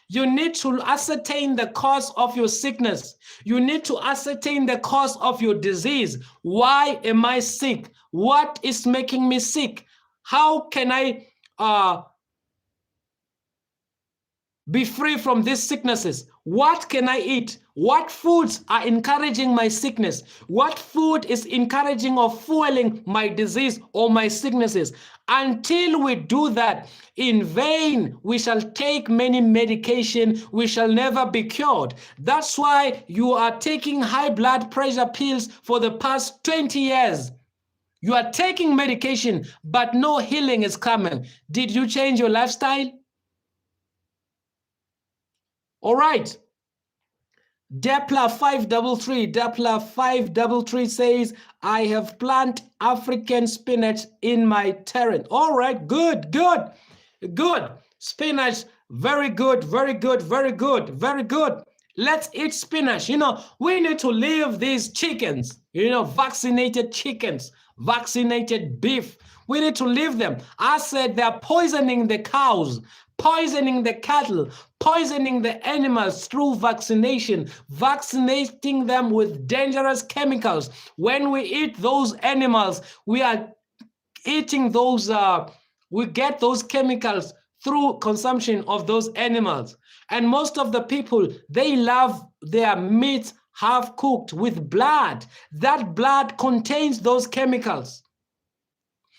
Speaker 1: you need to ascertain the cause of your sickness. You need to ascertain the cause of your disease. Why am I sick? What is making me sick? How can I be free from these sicknesses? What can I eat? What foods are encouraging my sickness? What food is encouraging or fueling my disease or my sicknesses? Until we do that, in vain we shall take many medication, we shall never be cured. That's why you are taking high blood pressure pills for the past 20 years. You are taking medication, but no healing is coming. Did you change your lifestyle? All right. Depla 533 says, "I have planted African spinach in my terrain." All right, good. Spinach, very good. Let's eat spinach. We need to leave these chickens, vaccinated chickens, vaccinated beef. We need to leave them. I said they're poisoning the cows, poisoning the cattle, poisoning the animals through vaccination, vaccinating them with dangerous chemicals. When we eat those animals, we are eating those, we get those chemicals through consumption of those animals. And most of the people, they love their meat half cooked with blood. That blood contains those chemicals.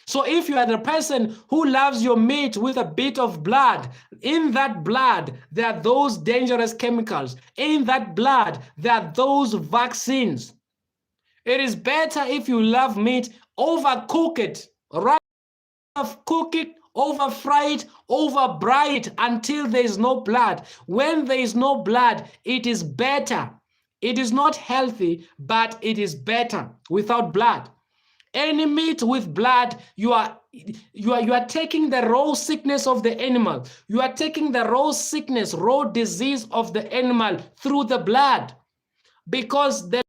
Speaker 1: So if you are the person who loves your meat with a bit of blood, in that blood, there are those dangerous chemicals. In that blood, there are those vaccines. It is better if you love meat, overcook it, right? Cook it, over fry it, over brine it until there is no blood. When there is no blood, it is better. It is not healthy, but it is better without blood. Any meat with blood, you are taking the raw sickness of the animal. You are taking the raw sickness, raw disease of the animal through the blood, because the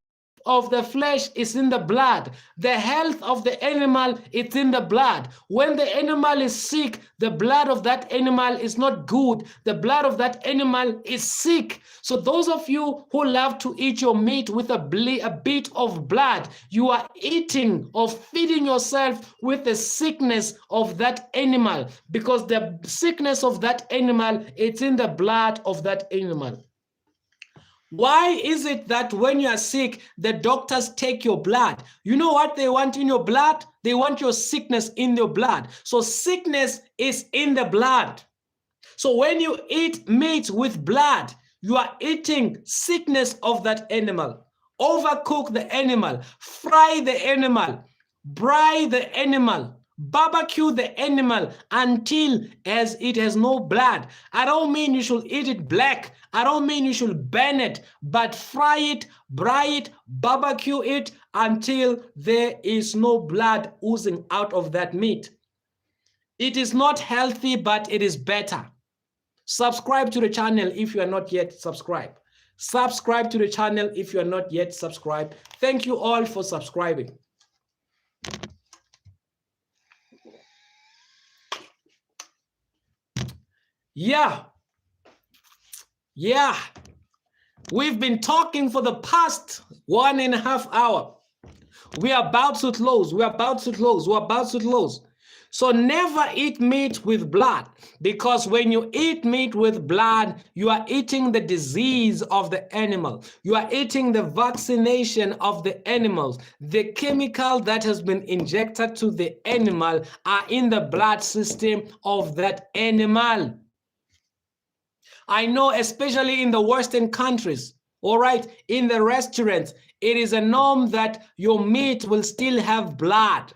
Speaker 1: of the flesh is in the blood. The health of the animal is in the blood. When the animal is sick, the blood of that animal is not good. The blood of that animal is sick. So those of you who love to eat your meat with a bit of blood, you are eating or feeding yourself with the sickness of that animal, because the sickness of that animal, it's in the blood of that animal. Why is it that when you are sick, the doctors take your blood? You know what they want in your blood? They want your sickness in your blood. So sickness is in the blood. So when you eat meat with blood, you are eating sickness of that animal. Overcook the animal, fry the animal, brine the animal, barbecue the animal until as it has no blood. I don't mean you should eat it black. I don't mean you should burn it, but fry it, brine it, barbecue it until there is no blood oozing out of that meat. It is not healthy, but it is better. Subscribe to the channel if you are not yet subscribed. Subscribe to the channel if you are not yet subscribed. Thank you all for subscribing. Yeah, yeah. We've been talking for the past 1.5 hours. We are about to close. We are about to close. We're about to close. So never eat meat with blood, because when you eat meat with blood, you are eating the disease of the animal. You are eating the vaccination of the animals. The chemical that has been injected to the animal are in the blood system of that animal. I know, especially in the Western countries, all right, in the restaurants, it is a norm that your meat will still have blood.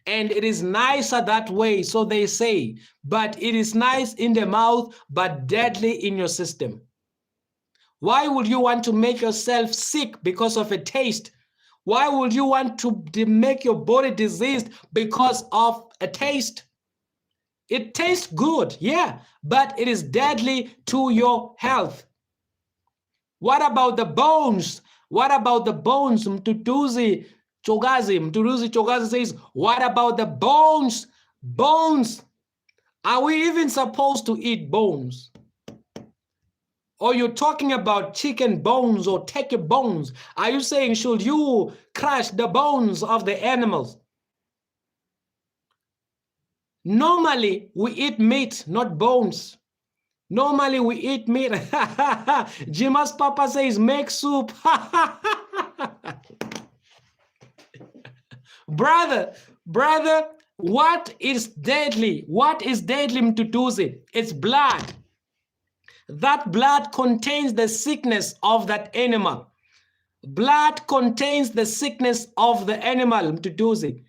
Speaker 1: And it is nicer that way, so they say. But it is nice in the mouth, but deadly in your system. Why would you want to make yourself sick because of a taste? Why would you want to make your body diseased because of a taste? It tastes good, yeah, but it is deadly to your health. What about the bones? What about the bones? Mtutuzi Chogazi says, what about the bones? Bones. Are we even supposed to eat bones? Or you're talking about chicken bones or turkey bones? Are you saying, should you crush the bones of the animals? Normally, we eat meat, not bones. Normally, we eat meat. Jima's papa says, make soup. Brother, what is deadly? What is deadly, Mtutuzi? It's blood. That blood contains the sickness of that animal. Blood contains the sickness of the animal, Mtutuzi.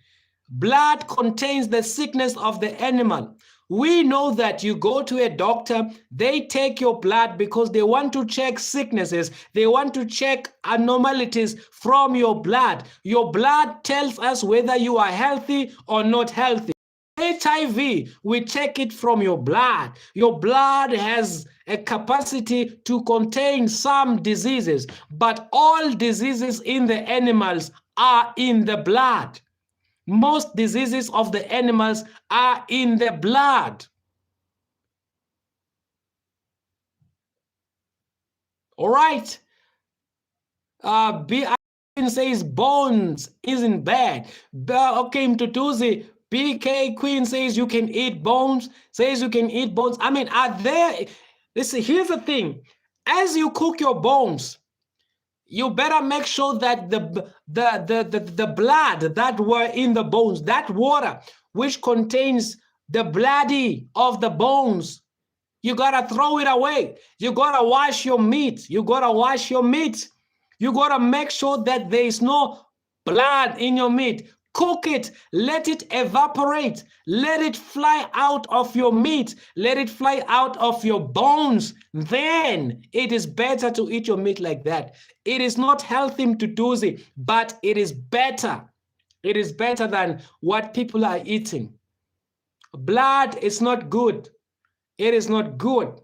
Speaker 1: Blood contains the sickness of the animal. We know that you go to a doctor, they take your blood because they want to check sicknesses. They want to check abnormalities from your blood. Your blood tells us whether you are healthy or not healthy. HIV, we check it from your blood. Your blood has a capacity to contain some diseases, but all diseases in the animals are in the blood. Most diseases of the animals are in the blood. All right. B says bones isn't bad. Okay, Mtutuzi. BK Queen says you can eat bones. Says you can eat bones. I mean, are there? Listen, here's the thing. As you cook your bones, you better make sure that the blood that were in the bones, that water which contains the bloody of the bones, you gotta throw it away. You gotta wash your meat. You gotta wash your meat. You gotta make sure that there is no blood in your meat. Cook it, let it evaporate, let it fly out of your meat, let it fly out of your bones. Then it is better to eat your meat like that. It is not healthy, Mtutuzi, but it is better. It is better than what people are eating. Blood is not good. It is not good.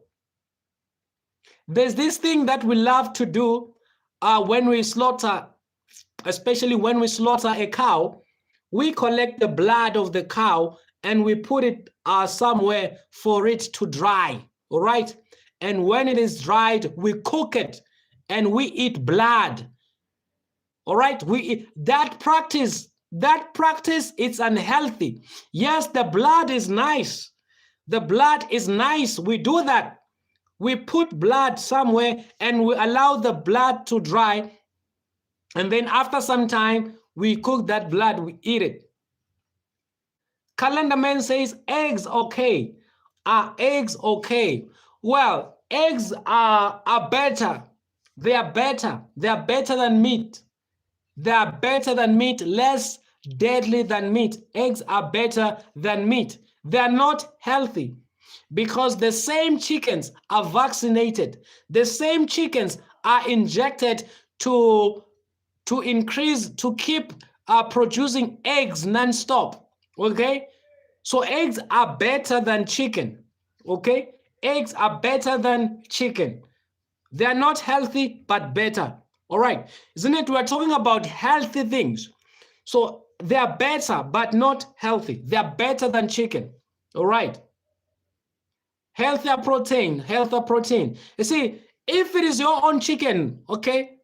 Speaker 1: There's this thing that we love to do when we slaughter, especially when we slaughter a cow. We collect the blood of the cow and we put it somewhere for it to dry, all right? And when it is dried, we cook it and we eat blood, all right? We eat that practice, it's unhealthy. Yes, the blood is nice. The blood is nice. We do that. We put blood somewhere and we allow the blood to dry. And then after some time, we cook that blood, we eat it. Calendar Man says, eggs okay. Are eggs okay? Well, eggs are better. They are better. They are better than meat. They are better than meat, less deadly than meat. Eggs are better than meat. They are not healthy because the same chickens are vaccinated. The same chickens are injected to increase, to keep producing eggs non-stop, okay? So eggs are better than chicken, okay? Eggs are better than chicken. They are not healthy, but better, all right? Isn't it? We're talking about healthy things. So they are better, but not healthy. They are better than chicken, all right? Healthier protein, healthier protein. You see, if it is your own chicken, okay,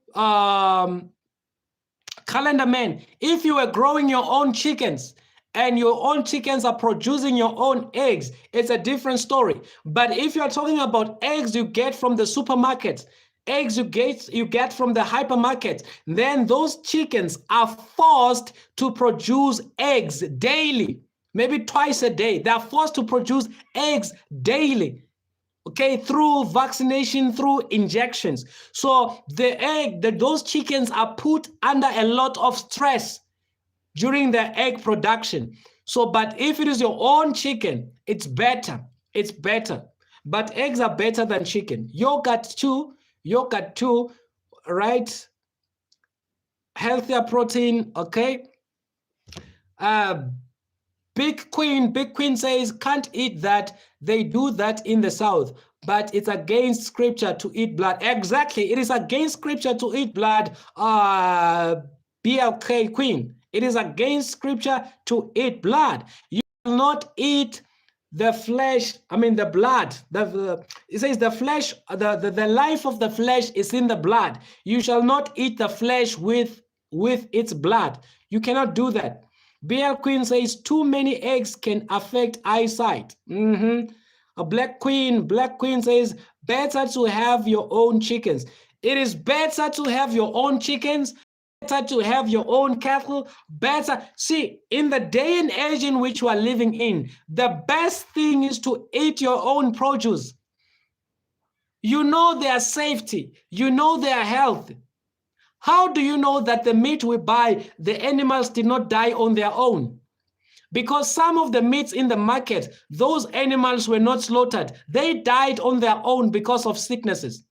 Speaker 1: calendar man, if you were growing your own chickens and your own chickens are producing your own eggs, it's a different story. But if you're talking about eggs you get from the supermarket, eggs you get from the hypermarket, then those chickens are forced to produce eggs daily, maybe twice a day. They are forced to produce eggs daily, okay, through vaccination, through injections. So those chickens are put under a lot of stress during the egg production. So, but if it is your own chicken, it's better. It's better. But eggs are better than chicken. Yogurt too, right? Healthier protein, okay? Big Queen says, can't eat that. They do that in the South, but it's against scripture to eat blood. Exactly. It is against scripture to eat blood, BLK Queen. It is against scripture to eat blood. You will not eat the flesh, the blood. It says the flesh, the life of the flesh is in the blood. You shall not eat the flesh with its blood. You cannot do that. BL Queen says too many eggs can affect eyesight. A Black Queen says better to have your own chickens. It is better to have your own chickens, better to have your own cattle, better. See, in the day and age in which we are living in, the best thing is to eat your own produce. You know their safety, you know their health. How do you know that the meat we buy, the animals did not die on their own? Because some of the meats in the market, those animals were not slaughtered. They died on their own because of sicknesses.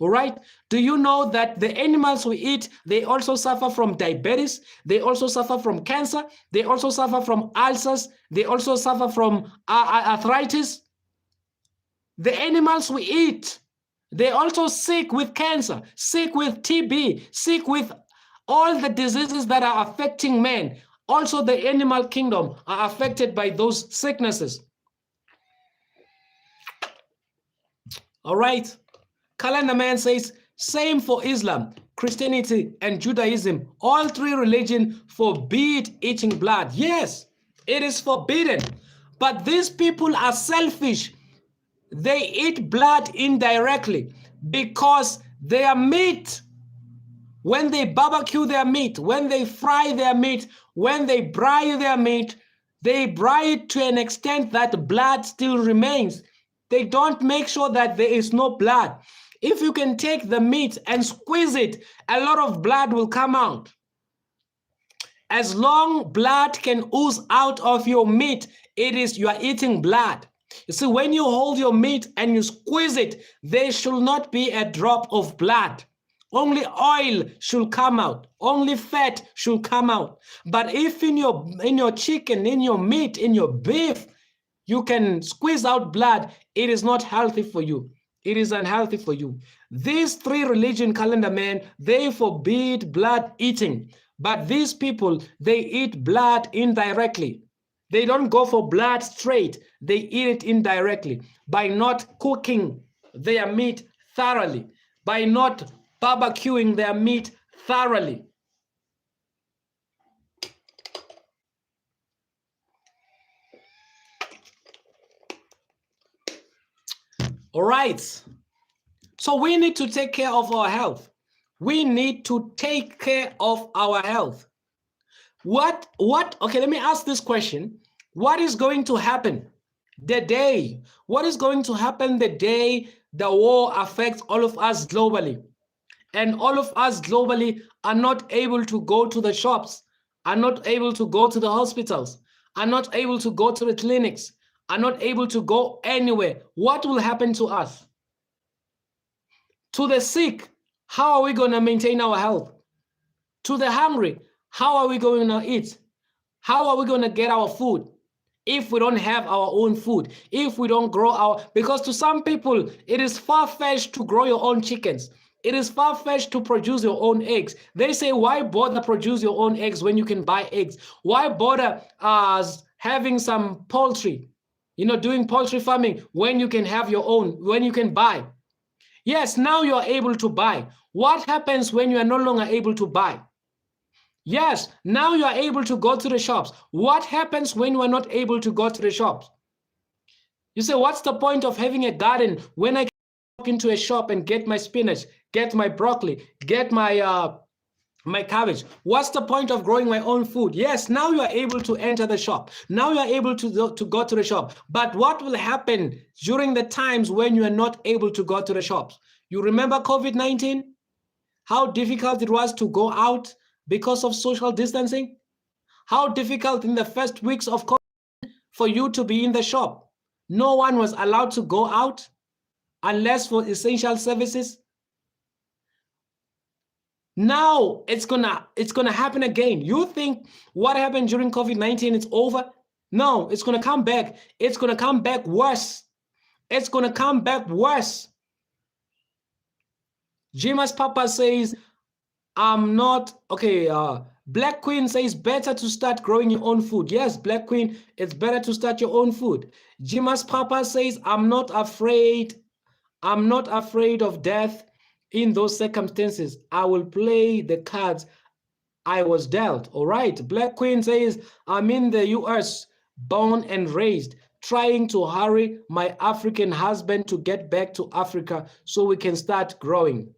Speaker 1: All right? Do you know that the animals we eat, they also suffer from diabetes, they also suffer from cancer, they also suffer from ulcers, they also suffer from arthritis? The animals we eat, they also sick with cancer, sick with TB, sick with all the diseases that are affecting men. Also, the animal kingdom are affected by those sicknesses. All right. Calendar Man says, same for Islam, Christianity, and Judaism. All three religions forbid eating blood. Yes, it is forbidden. But these people are selfish. They eat blood indirectly because their meat, when they barbecue their meat, when they fry their meat, when they braai their meat, they braai it to an extent that blood still remains. They don't make sure that there is no blood. If you can take the meat and squeeze it, a lot of blood will come out. As long blood can ooze out of your meat, you are eating blood. You see, when you hold your meat and you squeeze it, there should not be a drop of blood. Only oil should come out. Only fat should come out. But if in your chicken, in your meat, in your beef, you can squeeze out blood, it is not healthy for you. It is unhealthy for you. These three religion, calendar man, they forbid blood eating. But these people, they eat blood indirectly. They don't go for blood straight. They eat it indirectly by not cooking their meat thoroughly, by not barbecuing their meat thoroughly. All right. So we need to take care of our health. We need to take care of our health. Okay, let me ask this question. What is going to happen what is going to happen the day the war affects all of us globally? And all of us globally are not able to go to the shops, are not able to go to the hospitals, are not able to go to the clinics, are not able to go anywhere. What will happen to us? To the sick, how are we going to maintain our health? To the hungry, how are we going to eat? How are we going to get our food if we don't have our own food? If we don't grow because to some people, it is far-fetched to grow your own chickens. It is far-fetched to produce your own eggs. They say, why bother produce your own eggs when you can buy eggs? Why bother having some poultry? doing poultry farming when you can have your own, when you can buy. Yes, now you are able to buy. What happens when you are no longer able to buy? Yes, now you are able to go to the shops. What happens when you are not able to go to the shops? You say, what's the point of having a garden when I can walk into a shop and get my spinach, get my broccoli, get my cabbage? What's the point of growing my own food? Yes, now you are able to enter the shop. Now you are able to go to the shop. But what will happen during the times when you are not able to go to the shops? You remember COVID-19? How difficult it was to go out because of social distancing? How difficult in the first weeks of COVID for you to be in the shop? No one was allowed to go out unless for essential services. Now it's gonna happen again. You think what happened during COVID-19 is over? No, it's gonna come back. It's gonna come back worse. It's gonna come back worse. Jima's papa says, I'm not okay. Black Queen says better to start growing your own food. Yes, Black Queen, it's better to start your own food. Jima's papa says, I'm not afraid. I'm not afraid of death in those circumstances. I will play the cards I was dealt. All right. Black Queen says, I'm in the US, born and raised, trying to hurry my African husband to get back to Africa so we can start growing.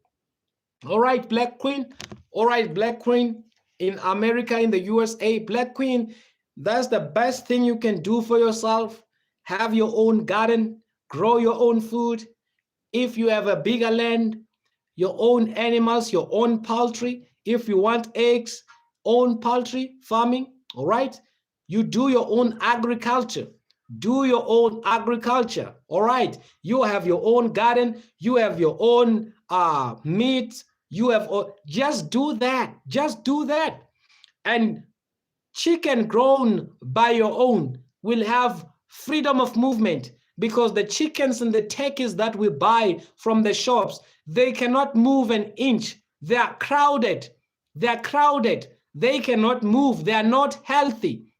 Speaker 1: All right, Black Queen. All right, Black Queen in America, in the USA. Black Queen, that's the best thing you can do for yourself. Have your own garden, grow your own food. If you have a bigger land, your own animals, your own poultry. If you want eggs, own poultry farming, all right? You do your own agriculture. Do your own agriculture, all right? You have your own garden. You have your own meat. You have, just do that. Just do that. And chicken grown by your own will have freedom of movement, because the chickens and the turkeys that we buy from the shops, they cannot move an inch. They are crowded. They are crowded. They cannot move. They are not healthy.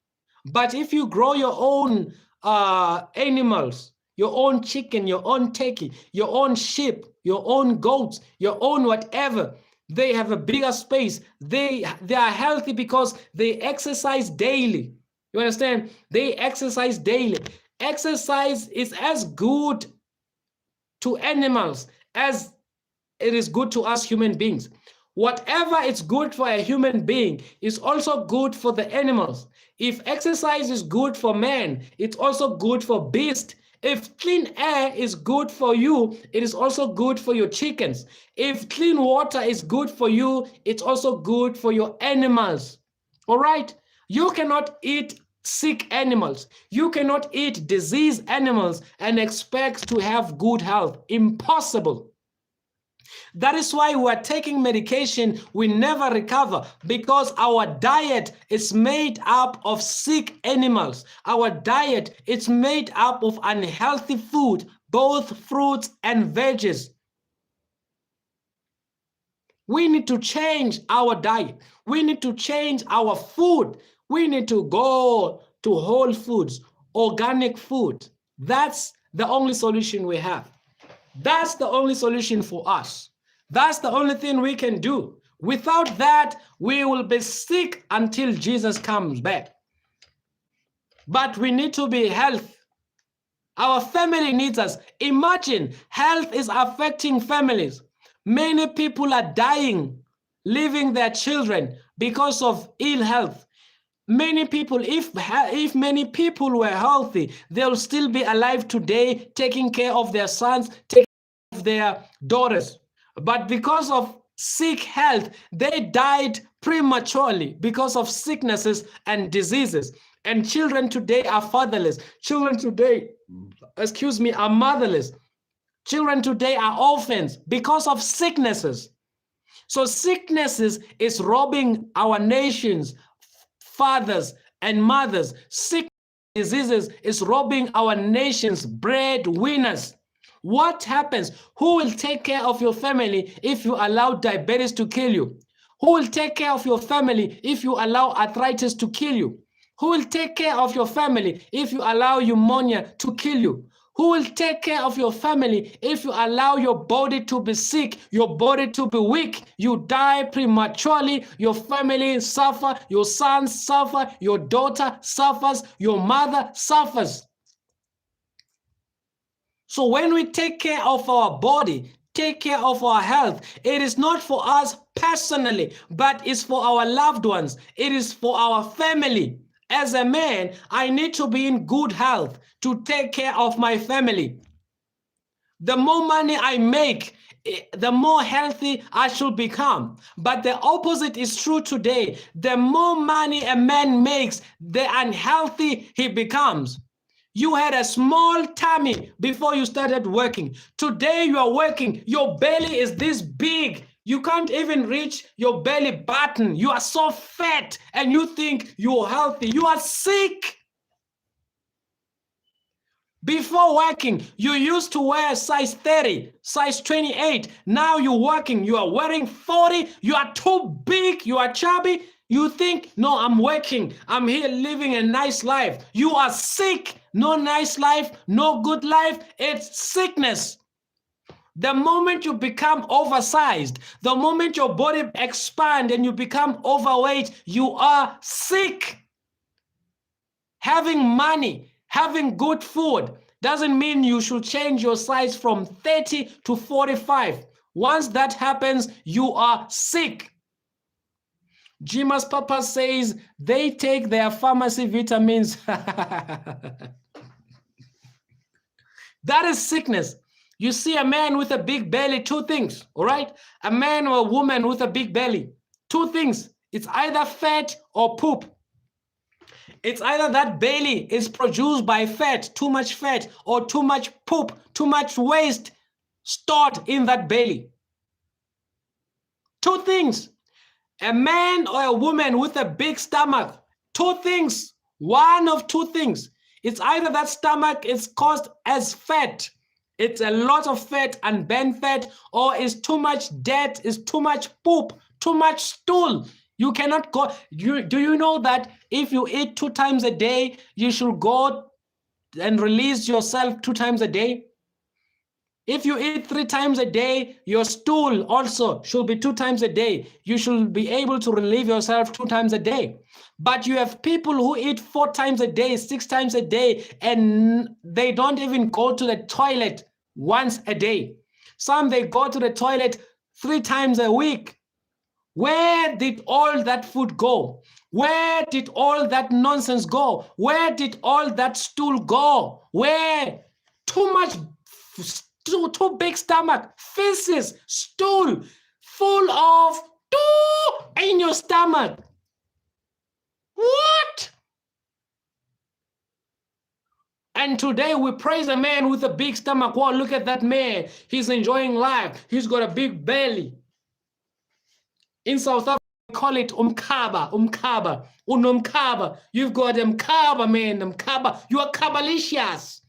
Speaker 1: But if you grow your own animals, your own chicken, your own turkey, your own sheep, your own goats, your own whatever, they have a bigger space. They are healthy because they exercise daily. You understand? They exercise daily. Exercise is as good to animals as it is good to us human beings. Whatever is good for a human being is also good for the animals. If exercise is good for man, it's also good for beast. If clean air is good for you, it is also good for your chickens. If clean water is good for you, it's also good for your animals. All right? You cannot eat sick animals. You cannot eat diseased animals and expect to have good health. Impossible. That is why we are taking medication, we never recover, because our diet is made up of sick animals. Our diet is made up of unhealthy food, both fruits and veggies. We need to change our diet. We need to change our food. We need to go to whole foods, organic food. That's the only solution we have. That's the only solution for us. That's the only thing we can do. Without that, we will be sick until Jesus comes back. But we need to be healthy. Our family needs us. Imagine, health is affecting families. Many people are dying, leaving their children because of ill health. Many people, if many people were healthy, they'll still be alive today, taking care of their sons, taking care of their daughters. But because of sick health, they died prematurely because of sicknesses and diseases. And children today are fatherless. Children today, are motherless. Children today are orphans because of sicknesses. So sicknesses is robbing our nations, fathers and mothers. Sick diseases is robbing our nation's breadwinners. What happens? Who will take care of your family if you allow diabetes to kill you? Who will take care of your family if you allow arthritis to kill you? Who will take care of your family if you allow pneumonia to kill you? Who will take care of your family if you allow your body to be sick, your body to be weak? You die prematurely, your family suffer, your sons suffer, your daughter suffers, your mother suffers. So when we take care of our body, take care of our health, it is not for us personally, but it's for our loved ones. It is for our family. As a man, I need to be in good health to take care of my family. The more money I make, the more healthy I should become. But the opposite is true today. The more money a man makes, the unhealthy he becomes. You had a small tummy before you started working. Today you are working, your belly is this big. You can't even reach your belly button. You are so fat and you think you're healthy. You are sick. Before working, you used to wear size 30, size 28. Now you're working, you are wearing 40. You are too big, you are chubby. You think, no, I'm working. I'm here living a nice life. You are sick. No nice life, no good life. It's sickness. The moment you become oversized, the moment your body expands and you become overweight, you are sick. Having money, having good food doesn't mean you should change your size from 30 to 45. Once that happens, you are sick. Jima's papa says they take their pharmacy vitamins. That is sickness. You see a man with a big belly, two things, all right? A man or a woman with a big belly, two things. It's either fat or poop. It's either that belly is produced by fat, too much fat, or too much poop, too much waste stored in that belly. Two things. A man or a woman with a big stomach, two things. One of two things. It's either that stomach is caused as fat, it's a lot of fat and burnt fat, or it's too much dirt, it's too much poop, too much stool. You cannot go. Do you know that if you eat 2 times a day, you should go and release yourself 2 times a day? If you eat 3 times a day, your stool also should be 2 times a day. You should be able to relieve yourself 2 times a day. But you have people who eat 4 times a day, 6 times a day, and they don't even go to the toilet once a day. Some, they go to the toilet 3 times a week. Where did all that food go? Where did all that nonsense go? Where did all that stool go? Where? Too much, too big stomach, feces, stool, full of in your stomach. What? And today we praise a man with a big stomach. Wow, look at that man. He's enjoying life. He's got a big belly. In South Africa, we call it umkaba, unomkaba. You've got umkaba, man, umkaba. You are cabalicious.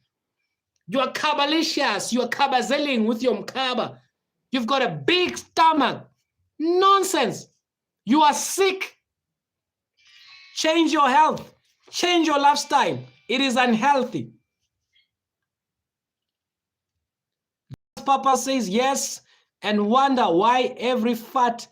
Speaker 1: You are cabalicious. You are cabazelling with your umkaba. You've got a big stomach. Nonsense. You are sick. Change your health. Change your lifestyle. It is unhealthy. Papa says yes and wonder why every fat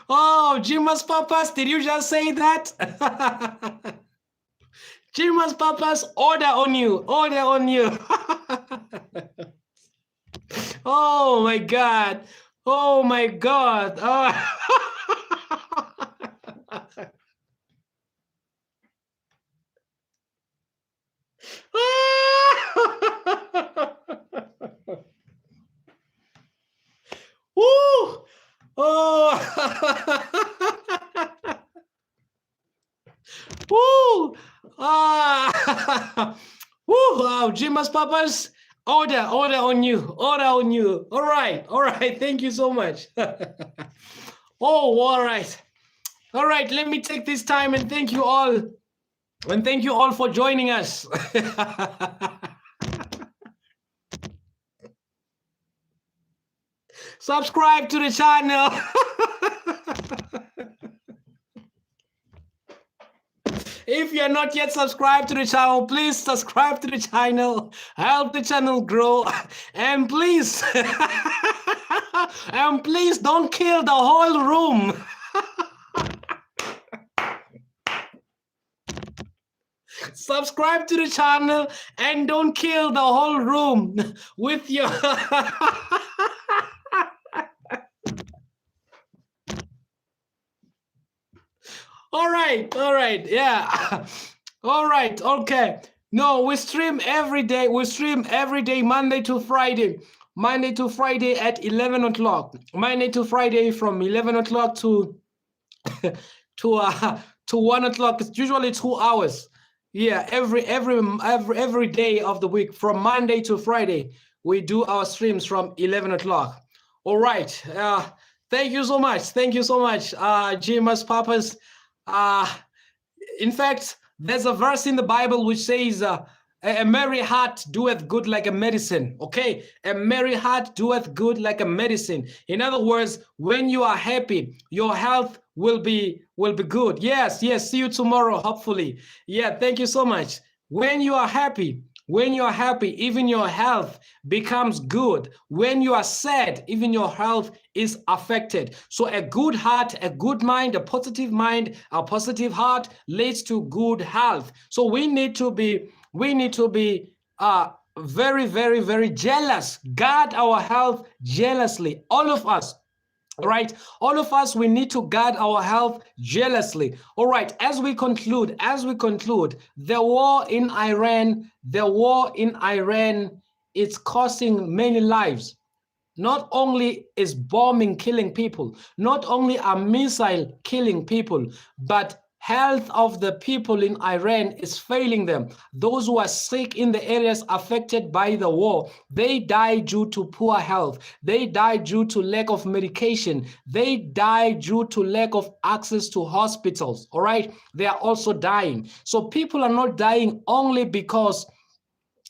Speaker 1: Oh, Jima's Papas, did you just say that? Jima's Papas, order on you, order on you. Oh my God. Oh my God. Oh. Woo! Oh! Woo! Ah! Woo! Wow, Jima's Papas, order on you, order on you. All right, thank you so much. Oh, all right, let me take this time and thank you all. And thank you all for joining us. Subscribe to the channel. If you're not yet subscribed to the channel, please subscribe to the channel. Help the channel grow. And please, and please don't kill the whole room. Subscribe to the channel and don't kill the whole room with your... All right, yeah. All right, okay. No, we stream every day. We stream every day, Monday to Friday. Monday to Friday at 11 o'clock. Monday to Friday from 11 o'clock to to 1 o'clock. It's usually 2 hours. Yeah, every day of the week from Monday to Friday, we do our streams from 11 o'clock. All right. Thank you so much. Thank you so much, Jimas Papas. In fact, there's a verse in the Bible which says, a merry heart doeth good like a medicine. Okay, a merry heart doeth good like a medicine. In other words, when you are happy, your health will be good. Yes, see you tomorrow, hopefully. Yeah, thank you so much. When you are happy, even your health becomes good. When you are sad, even your health is affected. So a good heart, a good mind, a positive heart leads to good health. So we need to be very, very, very jealous. Guard our health jealously. All of us. All right, all of us, we need to guard our health jealously. All right, as we conclude, the war in Iran, it's costing many lives. Not only is bombing killing people, not only are missile killing people, but health of the people in Iran is failing them. Those who are sick in the areas affected by the war, they die due to poor health. They die due to lack of medication. They die due to lack of access to hospitals. All right, they are also dying. So people are not dying only because...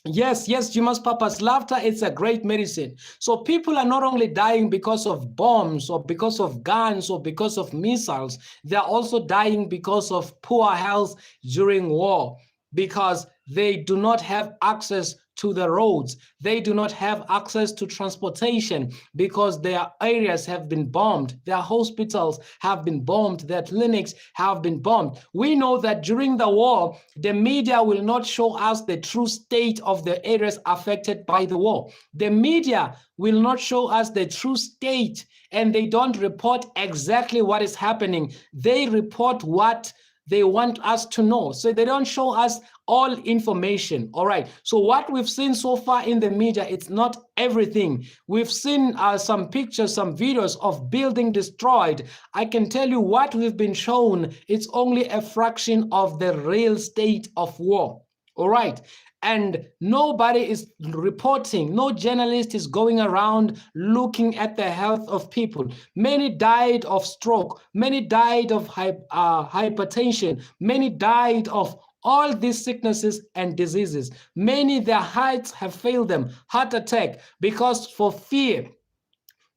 Speaker 1: Yes, Jimas Papas, laughter is a great medicine. So people are not only dying because of bombs or because of guns or because of missiles, they are also dying because of poor health during war, because they do not have access to the roads. They do not have access to transportation because their areas have been bombed. Their hospitals have been bombed. Their clinics have been bombed. We know that during the war, the media will not show us the true state of the areas affected by the war. The media will not show us the true state, and they don't report exactly what is happening. They report what they want us to know. So they don't show us all information. All right. So what we've seen so far in the media, it's not everything. We've seen some pictures, some videos of building destroyed. I can tell you what we've been shown. It's only a fraction of the real state of war. All right. And nobody is reporting, no journalist is going around looking at the health of people. Many died of stroke, many died of hypertension, many died of all these sicknesses and diseases. Many, their hearts have failed them, heart attack, because for fear.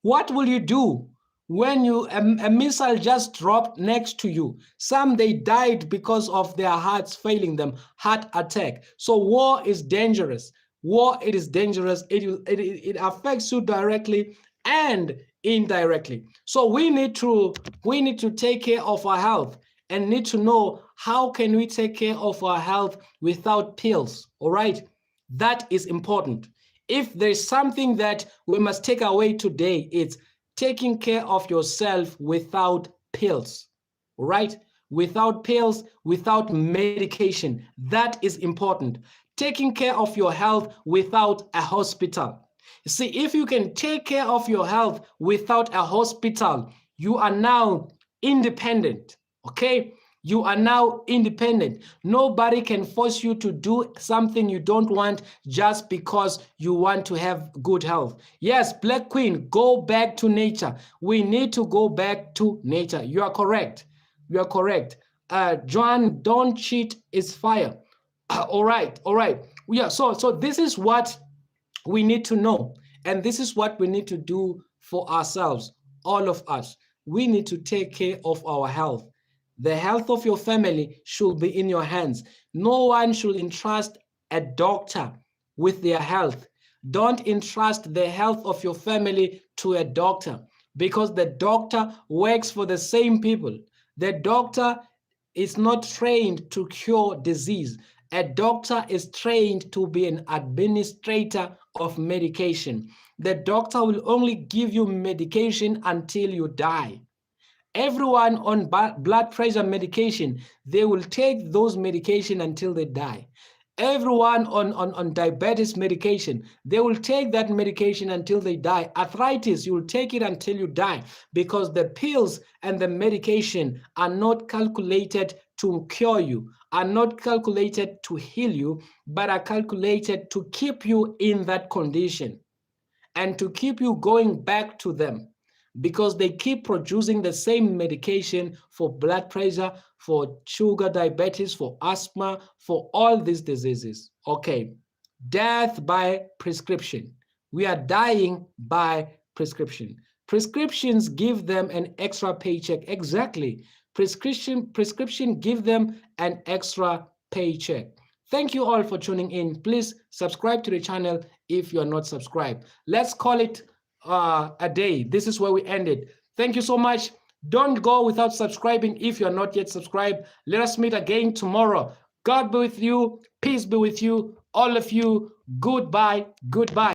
Speaker 1: What will you do when a missile just dropped next to you? Some, they died because of their hearts failing them, heart attack. So war is dangerous. War, it is dangerous. It affects you directly and indirectly. So we need to take care of our health and need to know how can we take care of our health without pills. All right, that is important. If there's something that we must take away today, it's taking care of yourself without pills, right? Without pills, without medication. That is important. Taking care of your health without a hospital. See, if you can take care of your health without a hospital, you are now independent, okay? You are now independent. Nobody can force you to do something you don't want just because you want to have good health. Yes, Black Queen, go back to nature. We need to go back to nature. You are correct. You are correct. John, don't cheat is fire. All right. Yeah, so this is what we need to know. And this is what we need to do for ourselves, all of us. We need to take care of our health. The health of your family should be in your hands. No one should entrust a doctor with their health. Don't entrust the health of your family to a doctor, because the doctor works for the same people. The doctor is not trained to cure disease. A doctor is trained to be an administrator of medication. The doctor will only give you medication until you die. Everyone on blood pressure medication, they will take those medication until they die. Everyone on diabetes medication, they will take that medication until they die. Arthritis, you will take it until you die, because the pills and the medication are not calculated to cure you, are not calculated to heal you, but are calculated to keep you in that condition and to keep you going back to them, because they keep producing the same medication for blood pressure, for sugar, diabetes, for asthma, for all these diseases. Okay, death by prescription. We are dying by prescription. Prescriptions give them an extra paycheck. Exactly. Prescription give them an extra paycheck. Thank you all for tuning in. Please subscribe to the channel if you are not subscribed. Let's call it a day. This is where we ended. Thank you so much. Don't go without subscribing if you're not yet subscribed. Let us meet again tomorrow. God be with you. Peace be with you. All of you. Goodbye. Goodbye.